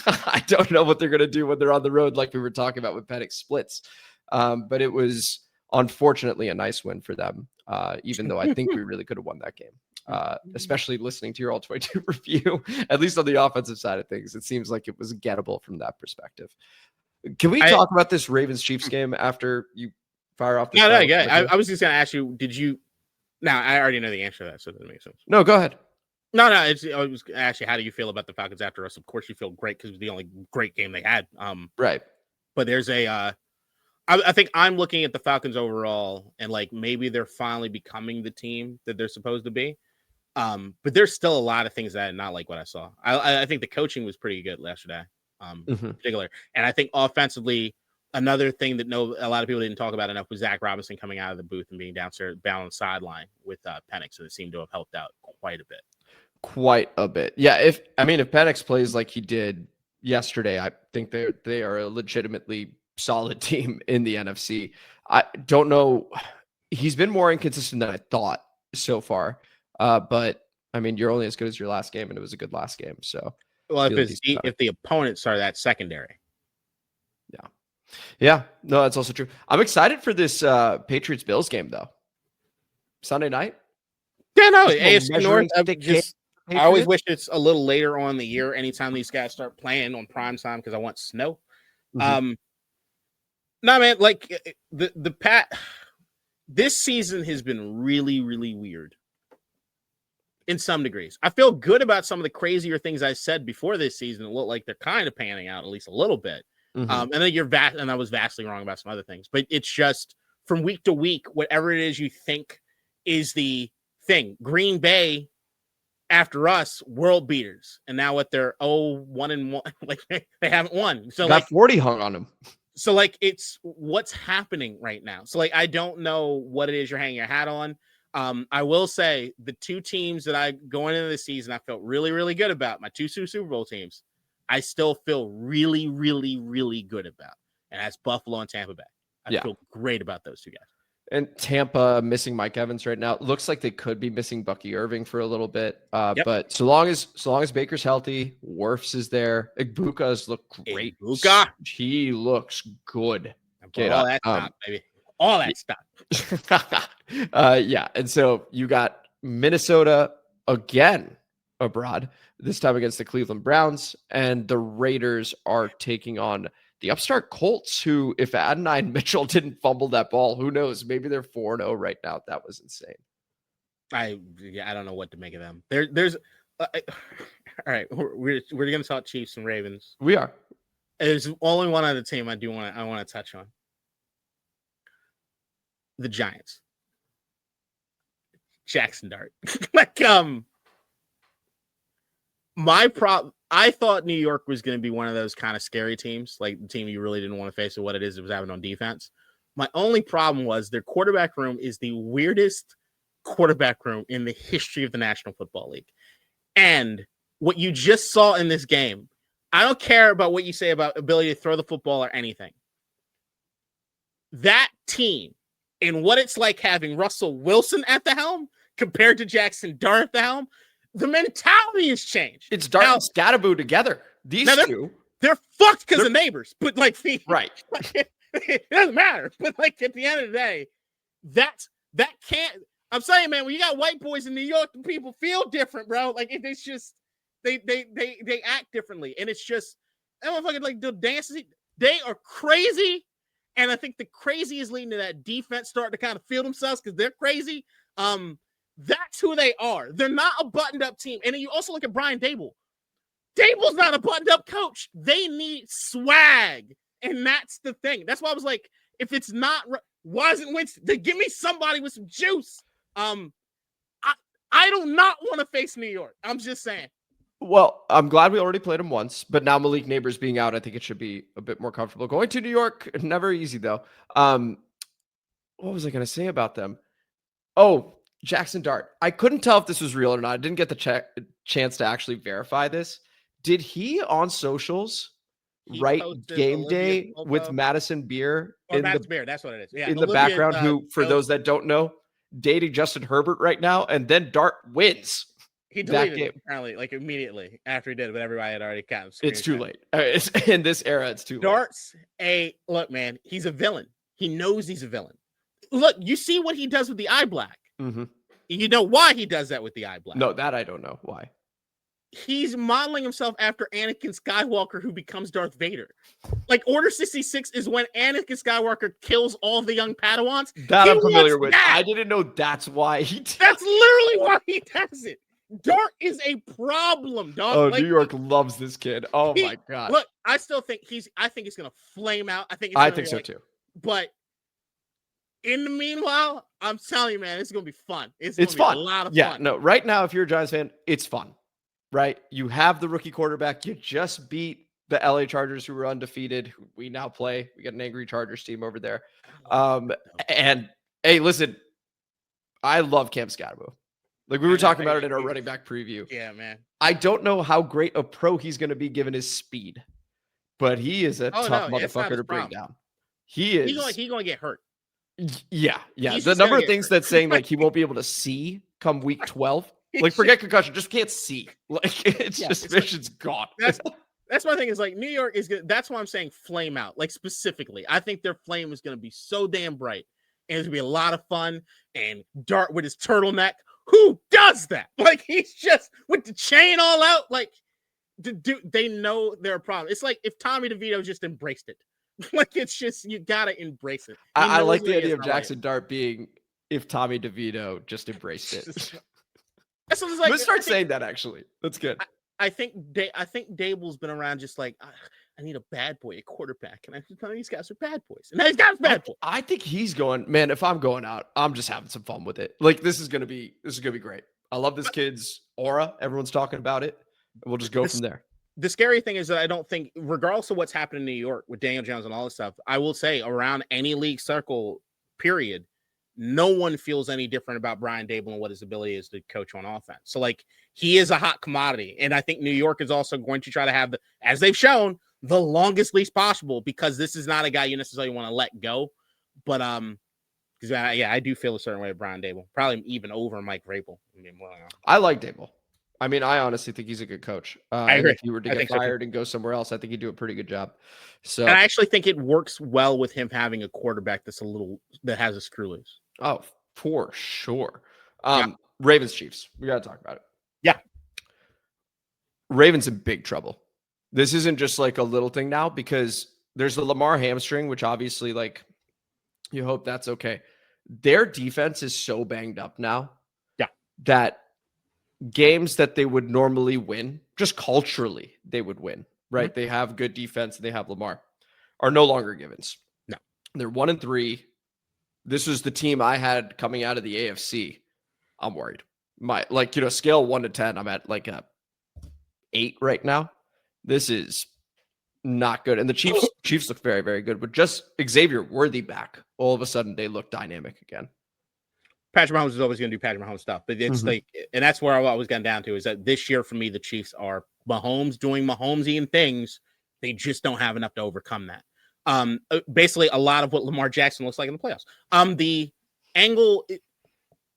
I don't know what they're going to do when they're on the road, like we were talking about with Penix splits. But it was unfortunately a nice win for them, even though I think we really could have won that game. Especially listening to your All-22 review, at least on the offensive side of things, it seems like it was gettable from that perspective. Can we talk about this Ravens-Chiefs game after you fire off this? I was just going to ask you, I already know the answer to that, so it doesn't make sense. No, go ahead. No, I was actually, how do you feel about the Falcons after us? Of course you feel great because it was the only great game they had. Right. But there's I think I'm looking at the Falcons overall, and like maybe they're finally becoming the team that they're supposed to be. But there's still a lot of things that I not like what I saw. I think the coaching was pretty good yesterday, in particular. And I think offensively, another thing that a lot of people didn't talk about enough was Zach Robinson coming out of the booth and being down on the sideline with Penix. So it seemed to have helped out quite a bit. Yeah. If Penix plays like he did yesterday, I think they are a legitimately solid team in the NFC. I don't know. He's been more inconsistent than I thought so far. But I mean, you're only as good as your last game, and it was a good last game. So, well, if the opponents are that secondary. Yeah. No, that's also true. I'm excited for this Patriots Bills game though. Sunday night. Yeah, no, AFC North. I always wish it's a little later on in the year. Anytime these guys start playing on prime time, because I want snow. No, man, like this season has been really, really weird in some degrees. I feel good about some of the crazier things I said before this season. It looked like they're kind of panning out at least a little bit. And then and I was vastly wrong about some other things. But it's just from week to week, whatever it is you think is the thing. Green Bay, after us, world beaters, and now what they're 1-1, like they haven't won. So got 40 hung on them. So like it's what's happening right now. So like I don't know what it is you're hanging your hat on. I will say the 2 teams that I going into the season I felt really, really good about, my 2 Super Bowl teams, I still feel really, really, really good about, and that's Buffalo and Tampa Bay. I feel great about those 2 guys. And Tampa missing Mike Evans right now. Looks like they could be missing Bucky Irving for a little bit. But so long as Baker's healthy, Wirfs is there. Igbuka's look great. He looks good. All that stuff, baby. All that stuff. Yeah. And so you got Minnesota again abroad, this time against the Cleveland Browns, and the Raiders are taking on the upstart Colts, who, if Adonai Mitchell didn't fumble that ball, who knows? Maybe they're 4-0 right now. That was insane. I don't know what to make of them. There's all right. We're going to talk Chiefs and Ravens. We are. There's only one other team I want to touch on. The Giants. Jackson Dart. I thought New York was going to be one of those kind of scary teams, like the team you really didn't want to face or what it is it was having on defense. My only problem was their quarterback room is the weirdest quarterback room in the history of the National Football League. And what you just saw in this game, I don't care about what you say about ability to throw the football or anything. That team and what it's like having Russell Wilson at the helm compared to Jackson Dart at the helm, the mentality has changed. It's Dart and Scatterboo together. These two. They're fucked because of neighbors. But like, right. It doesn't matter. But like at the end of the day, that can't. I'm saying, man, when you got white boys in New York, the people feel different, bro. Like it's just they act differently, and it's just that motherfucker like the dances. They are crazy, and I think the crazy is leading to that defense starting to kind of feel themselves because they're crazy. That's who they are. They're not a buttoned up team, and then you also look at Brian Daboll. Daboll's not a buttoned up coach. They need swag, and that's the thing. That's why I was like, if it's not, why isn't Winston? They give me somebody with some juice. I do not want to face New York. I'm just saying. Well, I'm glad we already played him once, but now Malik Neighbors being out, I think it should be a bit more comfortable. Going to New York, never easy though. What was I going to say about them? Oh, Jackson Dart. I couldn't tell if this was real or not. I didn't get the chance to actually verify this. Did he on socials write game day with Madison Beer? Madison Beer, that's what it is. Yeah, in the background, who, for those that don't know, dating Justin Herbert right now, and then Dart wins. He deleted it apparently, like immediately after he did it, but everybody had already kind of. It's too late. In this era, it's too late. Dart's look, man. He's a villain. He knows he's a villain. Look, you see what he does with the eye black. Mm-hmm. You know why he does that with the eye black? No, that I don't know why. He's modeling himself after Anakin Skywalker, who becomes Darth Vader. Like Order 66 is when Anakin Skywalker kills all the young Padawans. That I'm familiar with. I didn't know that's why he did. That's literally why he does it. Dart is a problem, dog. Oh, like, New York loves this kid. Oh my god. Look, I still think he's gonna flame out. I think so too. But in the meanwhile, I'm telling you, man, it's gonna be fun. It's fun. A lot of fun. Yeah, no, right now, if you're a Giants fan, it's fun. Right? You have the rookie quarterback. You just beat the LA Chargers, who were undefeated, who we now play. We got an angry Chargers team over there. And hey, listen, I love Cam Scatterbo. Like we were talking about it in our running back preview. Yeah, man. I don't know how great a pro he's going to be given his speed, but he is a tough motherfucker to bring down. He is. He's going to get hurt. Yeah. The number of things that's saying like he won't be able to see come week 12. Like forget concussion, just can't see. Like it's just vision's gone. That's my thing is like New York is good. That's why I'm saying flame out. Like specifically, I think their flame is going to be so damn bright, and it's going to be a lot of fun. And Dart with his turtleneck. Who does that? Like he's just with the chain all out. Like, they know they're a problem. It's like if Tommy DeVito just embraced it. Like it's just you gotta embrace it. I like the idea of Jackson Dart being if Tommy DeVito just embraced it. That's what it's like. Let's start saying that. Actually, that's good. I think Daboll's been around just like I need a bad boy, a quarterback, and none of these guys are bad boys, and these guys are bad boys. I think he's going, man. If I'm going out, I'm just having some fun with it. Like this is gonna be great. I love this kid's aura. Everyone's talking about it. And we'll just go from there. The scary thing is that I don't think, regardless of what's happened in New York with Daniel Jones and all this stuff, I will say around any league circle, period, no one feels any different about Brian Daboll and what his ability is to coach on offense. So, like, he is a hot commodity. And I think New York is also going to try to have, as they've shown, the longest leash possible, because this is not a guy you necessarily want to let go. But, because, I do feel a certain way of Brian Daboll, probably even over Mike Vrabel. I like Daboll. I mean, I honestly think he's a good coach. I agree. If he were to get fired and go somewhere else, I think he'd do a pretty good job. So, and I actually think it works well with him having a quarterback that has a screw loose. Oh, for sure. Ravens Chiefs. We got to talk about it. Yeah. Ravens in big trouble. This isn't just like a little thing now, because there's the Lamar hamstring, which obviously, like, you hope that's okay. Their defense is so banged up now. Yeah. That games that they would normally win, just culturally, they would win, right? Mm-hmm. They have good defense. They have Lamar, are no longer givens. No, they're 1-3. This was the team I had coming out of the AFC. I'm worried. Scale 1 to 10, I'm at like a 8 right now. This is not good. And the Chiefs look very, very good. But just Xavier Worthy back, all of a sudden they look dynamic again. Patrick Mahomes is always going to do Patrick Mahomes stuff, but it's like, and that's where I was getting down to, is that this year for me, the Chiefs are Mahomes doing Mahomesian things. They just don't have enough to overcome that. Basically, a lot of what Lamar Jackson looks like in the playoffs. The angle,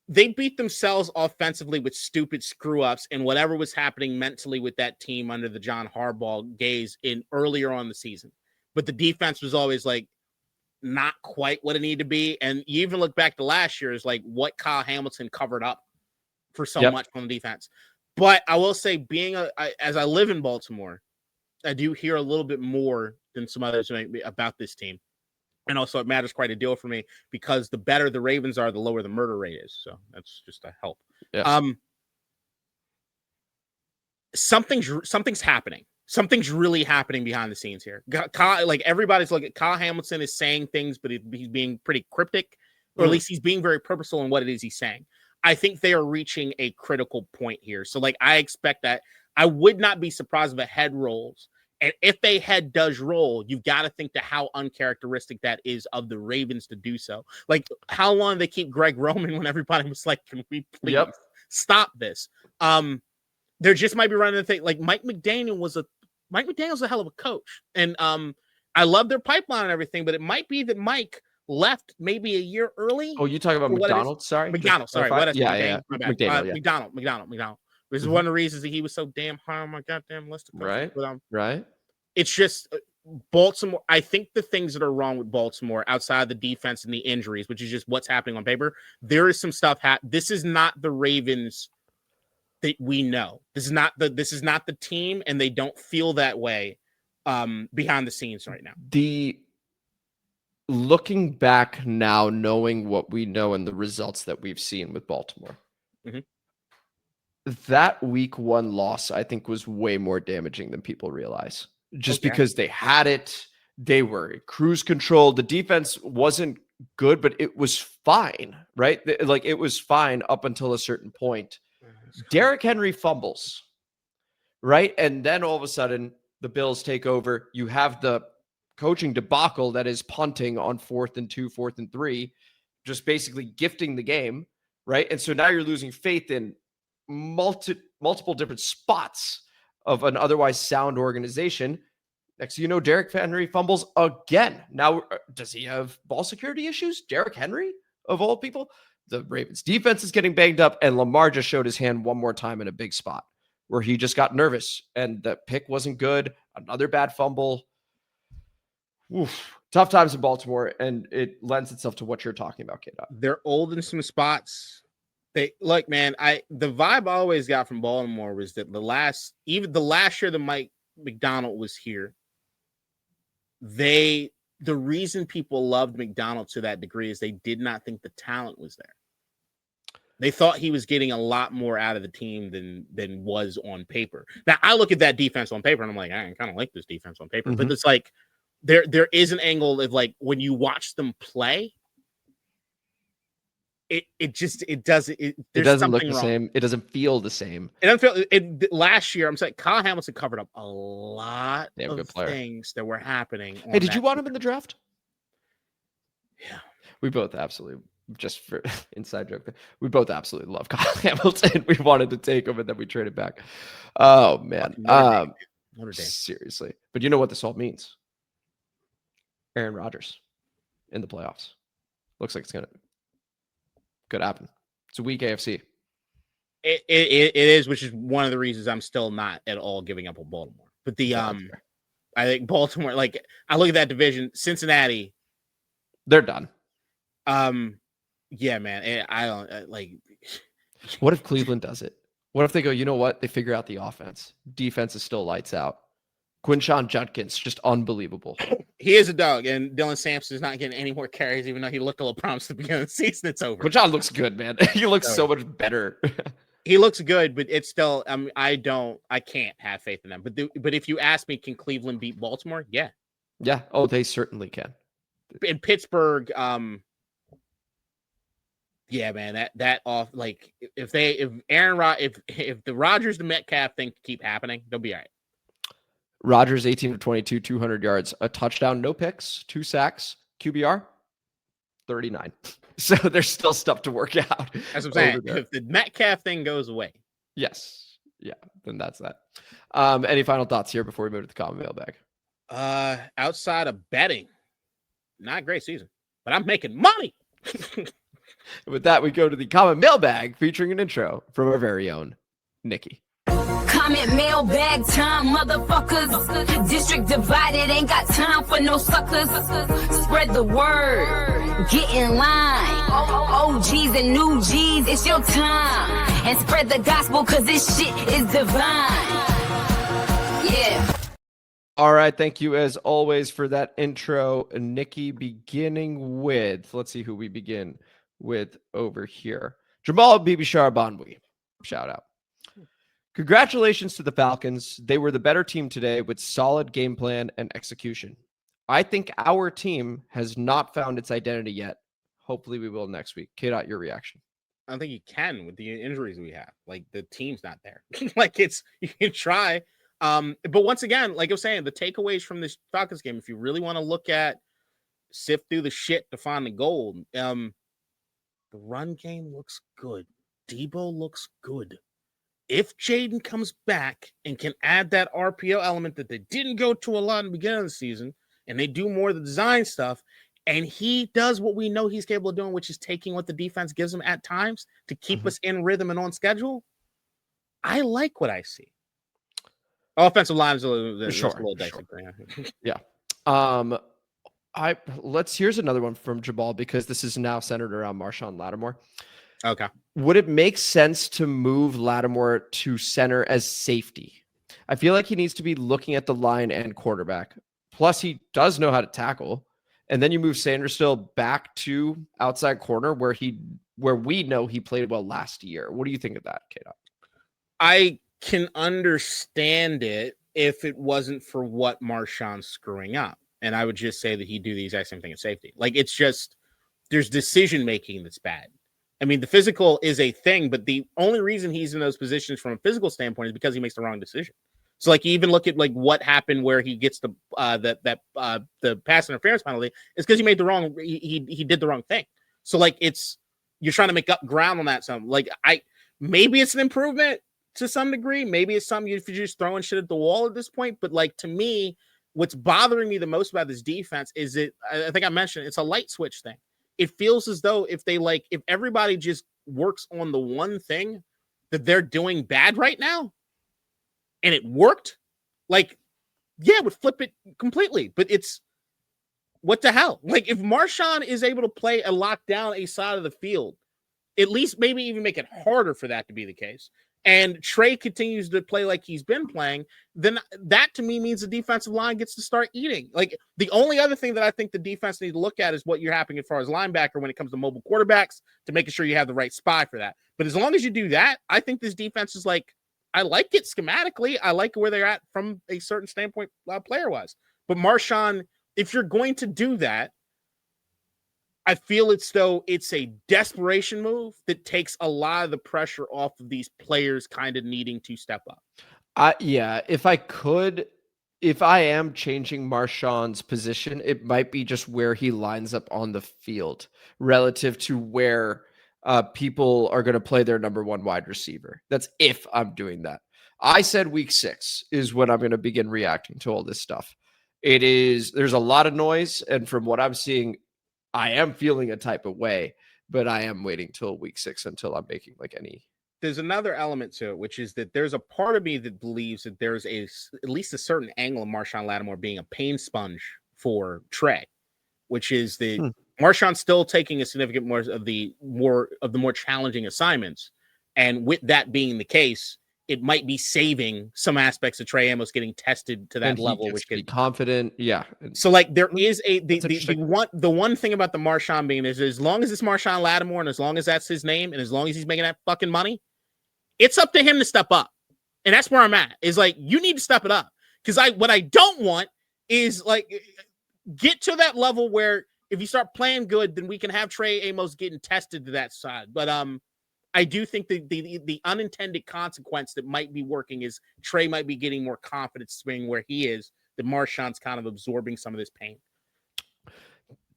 they beat themselves offensively with stupid screw ups and whatever was happening mentally with that team under the John Harbaugh gaze in earlier on the season. But the defense was always like not quite what it needed to be. And you even look back to last year is like what Kyle Hamilton covered up for so much on the defense. But I will say, as I live in Baltimore, I do hear a little bit more than some others about this team. And also it matters quite a deal for me because the better the Ravens are, the lower the murder rate is. So that's just a help. Yeah. Something's happening. Something's really happening behind the scenes here. Like everybody's looking. Kyle Hamilton is saying things, but he's being pretty cryptic, or at least he's being very purposeful in what it is he's saying. I think they are reaching a critical point here. So like, I expect that. I would not be surprised if a head rolls. And if a head does roll, you've got to think to how uncharacteristic that is of the Ravens to do so. Like, how long they keep Greg Roman when everybody was like, can we please stop this? There just might be running the thing. Like Mike McDaniel's a hell of a coach. And I love their pipeline and everything, but it might be that Mike left maybe a year early. Oh, you talking about McDonald? Sorry. McDonald. Sorry. What is McDaniel, McDonald. This is one of the reasons that he was so damn high on my goddamn list of coaches. Right. But, right. It's just Baltimore. I think the things that are wrong with Baltimore outside the defense and the injuries, which is just what's happening on paper, there is some stuff. This is not the Ravens that we know. This is not the team, and they don't feel that way behind the scenes right now. Looking back now, knowing what we know and the results that we've seen with Baltimore, that week 1 loss, I think, was way more damaging than people realize. Just because they had it, they were cruise control. The defense wasn't good, but it was fine, right? Like, it was fine up until a certain point. Derrick Henry fumbles, right? And then all of a sudden, the Bills take over. You have the coaching debacle that is punting on 4th and 2, 4th and 3, just basically gifting the game, right? And so now you're losing faith in multiple different spots of an otherwise sound organization. Next thing you know, Derrick Henry fumbles again. Now, does he have ball security issues? Derrick Henry, of all people? The Ravens defense is getting banged up, and Lamar just showed his hand one more time in a big spot where he just got nervous, and the pick wasn't good. Another bad fumble. Oof. Tough times in Baltimore, and it lends itself to what you're talking about, KDot. They're old in some spots. The vibe I always got from Baltimore was that the last year that Mike McDonald was here, the reason people loved McDonald to that degree is they did not think the talent was there. They thought he was getting a lot more out of the team than was on paper. Now, I look at that defense on paper and I'm like, I kind of like this defense on paper, but it's like there is an angle of like when you watch them play, it doesn't look the same. It doesn't feel the same. It doesn't feel it. Last year, I'm saying Kyle Hamilton covered up a lot of things that were happening. Hey, did you want him in the draft? Yeah, we both absolutely, just for inside joke, we both absolutely love Kyle Hamilton. We wanted to take him, and then we traded back. Oh man, Notre Dame. Seriously. But you know what this all means? Aaron Rodgers in the playoffs. Looks like it's could happen. It's a weak AFC. It is, which is one of the reasons I'm still not at all giving up on Baltimore. But I think Baltimore, like I look at that division, Cincinnati, they're done. Yeah, man. I don't like. What if Cleveland does it? What if they go, you know what? They figure out the offense. Defense is still lights out. Quinshon Judkins, just unbelievable. He is a dog, and Dylan Sampson is not getting any more carries, even though he looked a little promised at the beginning of the season. It's over. Quinshon looks good, man. He looks so much better. He looks good, but it's still. I can't have faith in them. But if you ask me, can Cleveland beat Baltimore? Yeah. Yeah. Oh, they certainly can. In Pittsburgh, yeah, man. That off like if the Rodgers to Metcalf thing keep happening, they'll be all right. Rodgers 18 of 22, 200 yards, a touchdown, no picks, 2 sacks, QBR 39. So there's still stuff to work out. As I'm saying, if the Metcalf thing goes away. Yes. Yeah, then that's that. Any final thoughts here before we move to the common mailbag? Outside of betting, not a great season, but I'm making money. With that, we go to the common mailbag featuring an intro from our very own Nikki. Comment mailbag time, motherfuckers. District divided, ain't got time for no suckers. Spread the word, get in line. OGs and new G's, it's your time. And spread the gospel, cause this shit is divine. Yeah. All right, thank you as always for that intro, Nikki, beginning with, let's see who we begin with over here. Jamal Bibishar Banwi, shout out. Congratulations to the Falcons. They were the better team today with solid game plan and execution. I think our team has not found its identity yet. Hopefully we will next week. KDot, your reaction. I don't think you can with the injuries we have. Like, the team's not there. Like, you can try. But once again, like I was saying, the takeaways from this Falcons game, if you really want to look at, sift through the shit to find the gold, the run game looks good. Debo looks good. If Jaden comes back and can add that RPO element that they didn't go to a lot in the beginning of the season, and they do more of the design stuff, and he does what we know he's capable of doing, which is taking what the defense gives him at times to keep us in rhythm and on schedule, I like what I see. Offensive line is a little dicey. Yeah. Here's another one from Jabal, because this is now centered around Marshawn Lattimore. Okay. Would it make sense to move Lattimore to center as safety? I feel like he needs to be looking at the line and quarterback. Plus, he does know how to tackle. And then you move Sainristil back to outside corner where we know he played well last year. What do you think of that, KDot? I can understand it if it wasn't for what Marshawn's screwing up. And I would just say that he'd do the exact same thing at safety. Like, it's just, there's decision-making that's bad. I mean, the physical is a thing, but the only reason he's in those positions from a physical standpoint is because he makes the wrong decision. So, like, you even look at like what happened where he gets the pass interference penalty is because he made the wrong, he did the wrong thing. So, like, you're trying to make up ground on that. Some like maybe it's an improvement to some degree. Maybe it's something if you're just throwing shit at the wall at this point. But like, to me, what's bothering me the most about this defense is I think I mentioned it's a light switch thing. It feels as though if everybody just works on the one thing that they're doing bad right now, and it worked, like, yeah, it would flip it completely. But it's, what the hell? Like, if Marshawn is able to play and lock down a side of the field, at least maybe even make it harder for that to be the case, and Trey continues to play like he's been playing, then that to me means the defensive line gets to start eating. Like, the only other thing that I think the defense needs to look at is what you're happening as far as linebacker when it comes to mobile quarterbacks, to making sure you have the right spy for that. But as long as you do that, I think this defense is like, I like it schematically. I like where they're at from a certain standpoint player-wise. But Marshawn, if you're going to do that, I feel it's though it's a desperation move that takes a lot of the pressure off of these players kind of needing to step up. Yeah, if I am changing Marshawn's position, it might be just where he lines up on the field relative to where people are going to play their number one wide receiver. That's if I'm doing that. I said week 6 is when I'm going to begin reacting to all this stuff. There's a lot of noise, and from what I'm seeing, I am feeling a type of way, but I am waiting till week 6 until I'm making like any. There's another element to it, which is that there's a part of me that believes that there's at least a certain angle of Marshawn Lattimore being a pain sponge for Trey, which is the Marshawn's still taking a significant more of the more challenging assignments. And with that being the case, it might be saving some aspects of Trey Amos getting tested to that level, which can be confident. Yeah. So like there is the one thing about the Marshawn being is as long as it's Marshawn Lattimore and as long as that's his name and as long as he's making that fucking money, it's up to him to step up. And that's where I'm at. Is like, you need to step it up. Because what I don't want is like get to that level where if you start playing good, then we can have Trey Amos getting tested to that side. But I do think the unintended consequence that might be working is Trey might be getting more confidence swing where he is, that Marshawn's kind of absorbing some of this pain.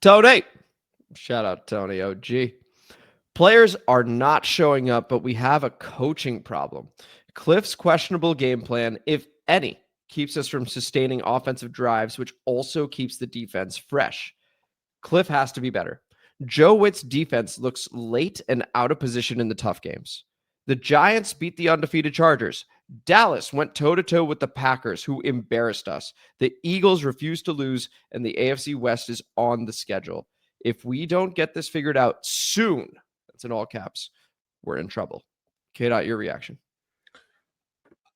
Tony, Shout out Tony OG. Players are not showing up, but we have a coaching problem. Cliff's questionable game plan, if any, keeps us from sustaining offensive drives, which also keeps the defense fresh. Cliff has to be better. Joe Whitt's defense looks late and out of position in the tough games. The Giants beat the undefeated Chargers. Dallas went toe-to-toe with the Packers, who embarrassed us. The Eagles refused to lose, and the AFC West is on the schedule. If we don't get this figured out soon, that's in all caps, we're in trouble. KDot, your reaction?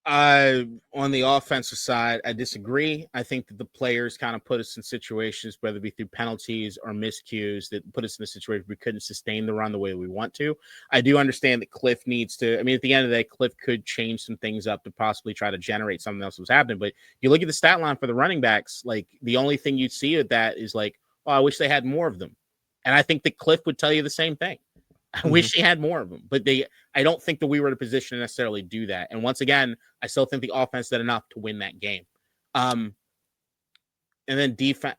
On the offensive side, I disagree. I think that the players kind of put us in situations, whether it be through penalties or miscues, that put us in a situation where we couldn't sustain the run the way we want to. I do understand that Cliff needs to, I mean, at the end of the day, Cliff could change some things up to possibly try to generate something else that was happening. But you look at the stat line for the running backs, like the only thing you'd see with that is like, oh, I wish they had more of them. And I think that Cliff would tell you the same thing. I wish they had more of them, but I don't think that we were in a position to necessarily do that. And once again, I still think the offense did enough to win that game. And then defense,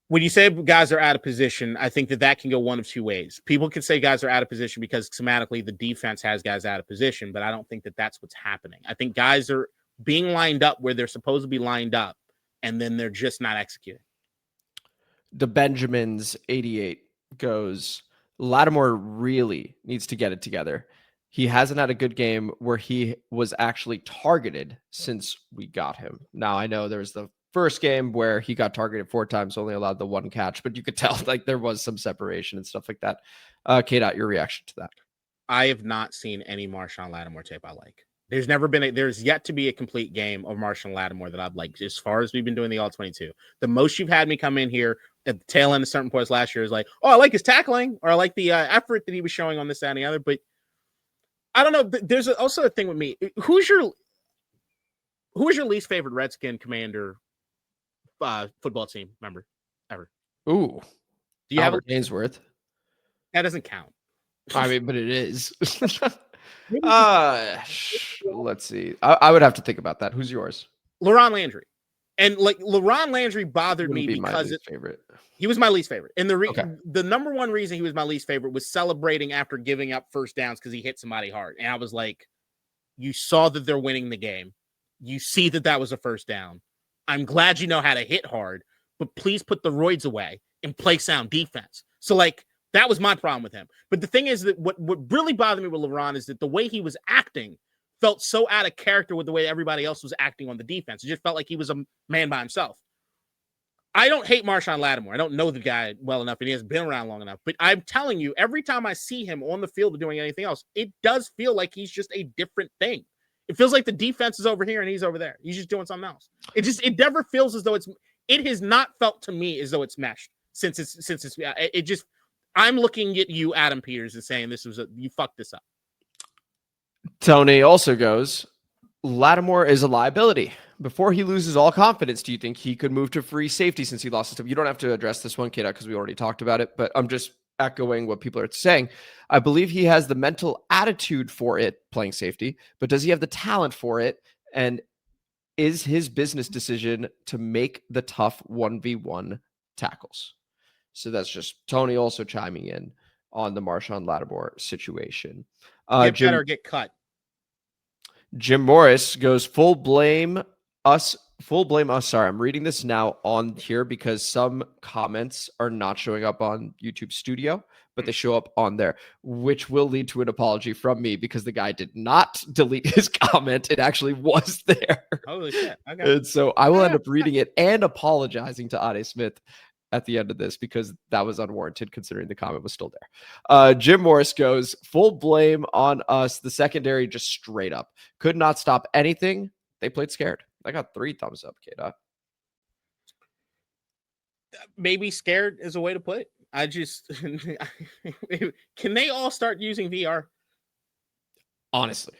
when you say guys are out of position, I think that can go one of two ways. People can say guys are out of position because schematically the defense has guys out of position, but I don't think that that's what's happening. I think guys are being lined up where they're supposed to be lined up, and then they're just not executing. The Benjamins 88 goes, Lattimore really needs to get it together. He hasn't had a good game where he was actually targeted since we got him. Now, I know there was the first game where he got targeted 4 times, only allowed the 1 catch, but you could tell like there was some separation and stuff like that. KDot, your reaction to that? I have not seen any Marshawn Lattimore tape I like. There's yet to be a complete game of Marshawn Lattimore that I've liked as far as we've been doing the All-22. The most you've had me come in here at the tail end of certain points last year is like, oh, I like his tackling, or I like the effort that he was showing on this, that, and the other. But I don't know. There's also a thing with me. Who is your least favorite Redskin Commander football team member ever? Ooh, do you Albert Ainsworth? That doesn't count. I mean, but it is. Let's see. I would have to think about that. Who's yours? LaRon Landry. And like LaRon Landry bothered me because he was my least favorite. And the number one reason he was my least favorite was celebrating after giving up first downs because he hit somebody hard. And I was like, you saw that they're winning the game. You see that was a first down. I'm glad you know how to hit hard, but please put the roids away and play sound defense. So like, that was my problem with him. But the thing is that what really bothered me with LaRon is that the way he was acting felt so out of character with the way everybody else was acting on the defense. It just felt like he was a man by himself. I don't hate Marshawn Lattimore. I don't know the guy well enough, and he hasn't been around long enough. But I'm telling you, every time I see him on the field doing anything else, it does feel like he's just a different thing. It feels like the defense is over here and he's over there. He's just doing something else. It never feels as though it has not felt to me as though it's meshed since I'm looking at you, Adam Peters, and saying you fucked this up. Tony also goes, Lattimore is a liability. Before he loses all confidence, do you think he could move to free safety since he lost his stuff? You don't have to address this one, KDot, because we already talked about it, but I'm just echoing what people are saying. I believe he has the mental attitude for it, playing safety, but does he have the talent for it? And is his business decision to make the tough 1v1 tackles? So that's just Tony also chiming in on the Marshawn Lattimore situation. Get better or get cut. Jim Morris goes full blame us. Sorry, I'm reading this now on here because some comments are not showing up on YouTube Studio, but they show up on there, which will lead to an apology from me because the guy did not delete his comment. It actually was there. Holy shit. Okay. And so I will end up reading it and apologizing to Ade Smith at the end of this because that was unwarranted considering the comment was still there. Jim Morris goes, full blame on us. The secondary just straight up could not stop anything. They played scared. I got 3 thumbs up, KDot. Maybe scared is a way to put it. I just can they all start using VR? Honestly,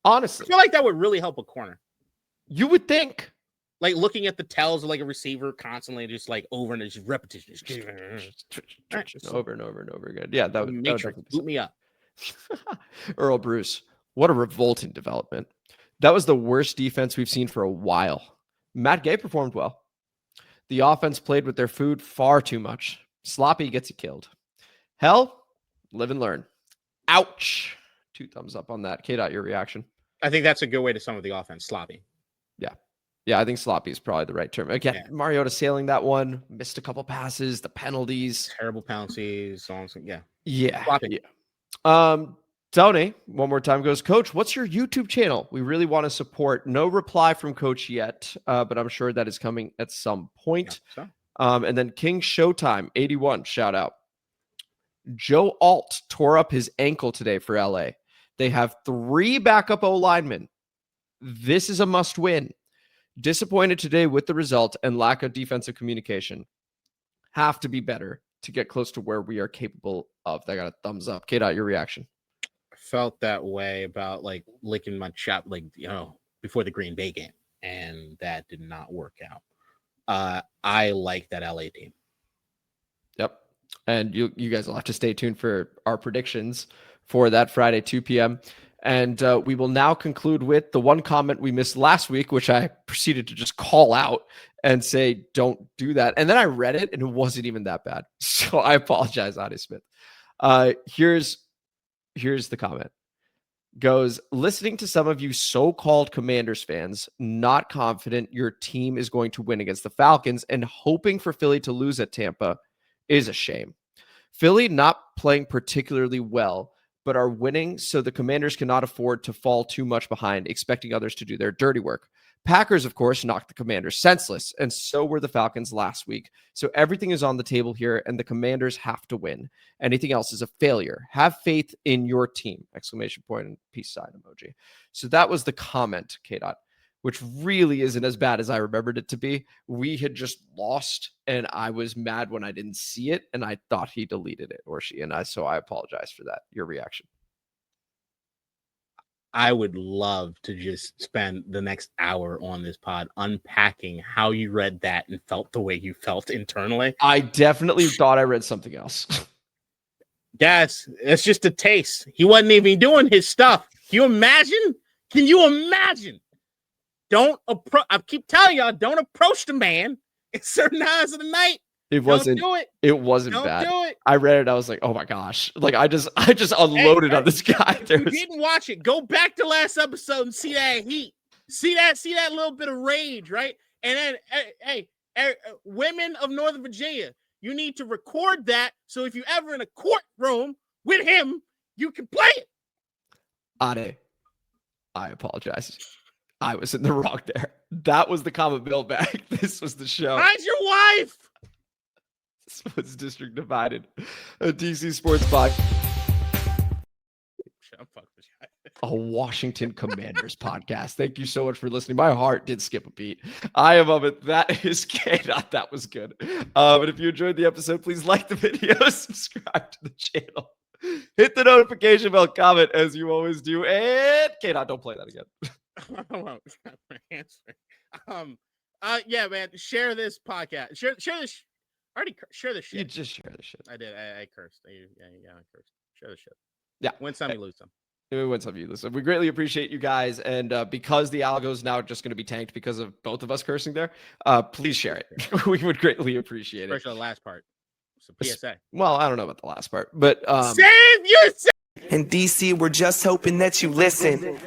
I feel like that would really help a corner. You would think. Like looking at the tells of like a receiver constantly, just like over and just repetition, over and over and over again. Yeah, that would boot me up. Earl Bruce, what a revolting development. That was the worst defense we've seen for a while. Matt Gay performed well. The offense played with their food far too much. Sloppy gets you killed. Hell, live and learn. Ouch. 2 thumbs up on that. KDot, your reaction? I think that's a good way to sum up the offense. Sloppy. Yeah, I think sloppy is probably the right term. Again, Mariota sailing that one, missed a couple passes, the penalties. Terrible penalties. So on. Yeah. Sloppy. Tony, one more time goes, Coach, what's your YouTube channel? We really want to support. No reply from Coach yet, but I'm sure that is coming at some point. Yeah, so. And then King Showtime, 81, shout out. Joe Alt tore up his ankle today for LA. They have 3 backup O linemen. This is a must win. Disappointed today with the result and lack of defensive communication. Have to be better to get close to where we are capable of. I got a thumbs up. KDot, your reaction? I felt that way about like licking my chop, like, before the Green Bay game, and that did not work out. I like that LA team. Yep. And you guys will have to stay tuned for our predictions for that Friday, 2 p.m. And we will now conclude with the one comment we missed last week, which I proceeded to just call out and say, don't do that. And then I read it and it wasn't even that bad. So I apologize, Adi Smith. Here's the comment. Goes, listening to some of you so-called Commanders fans, not confident your team is going to win against the Falcons and hoping for Philly to lose at Tampa is a shame. Philly not playing particularly well, but are winning, so the Commanders cannot afford to fall too much behind, expecting others to do their dirty work. Packers, of course, knocked the Commanders senseless, and so were the Falcons last week. So everything is on the table here, and the Commanders have to win. Anything else is a failure. Have faith in your team! Exclamation point and peace sign emoji. So that was the comment, KDot, which really isn't as bad as I remembered it to be. We had just lost, and I was mad when I didn't see it, and I thought he deleted it, or she, so I apologize for that. Your reaction? I would love to just spend the next hour on this pod unpacking how you read that and felt the way you felt internally. I definitely thought I read something else. Yes, it's just a taste. He wasn't even doing his stuff. Can you imagine? Can you imagine? I keep telling y'all, don't approach the man at certain hours of the night. It wasn't bad. I read it. I was like, oh my gosh. Like I just unloaded on this guy. You didn't watch it. Go back to last episode and see that heat. See that little bit of rage, right? And then, hey, women of Northern Virginia, you need to record that. So if you're ever in a courtroom with him, you can play it. Ade, I apologize. I was in the wrong there. That was the common Mailbag. This was the show. Find your wife. This was District Divided, a DC Sports Podcast. A Washington Commanders podcast. Thank you so much for listening. My heart did skip a beat. I am Amit. That is KDot. That was good. But if you enjoyed the episode, please like the video, subscribe to the channel, hit the notification bell, comment as you always do, and KDot, don't play that again. Yeah, man. Share this podcast. Share this. Already share this shit. You just share the shit. I did. I cursed. Yeah, I cursed. Share the shit. Yeah. Win some, you lose some. Win some, you lose some. We greatly appreciate you guys, and because the algo is now just going to be tanked because of both of us cursing there, please share it. We would greatly appreciate it. Especially the last part. It's a PSA. Well, I don't know about the last part, but save yourself. In DC, we're just hoping that you listen.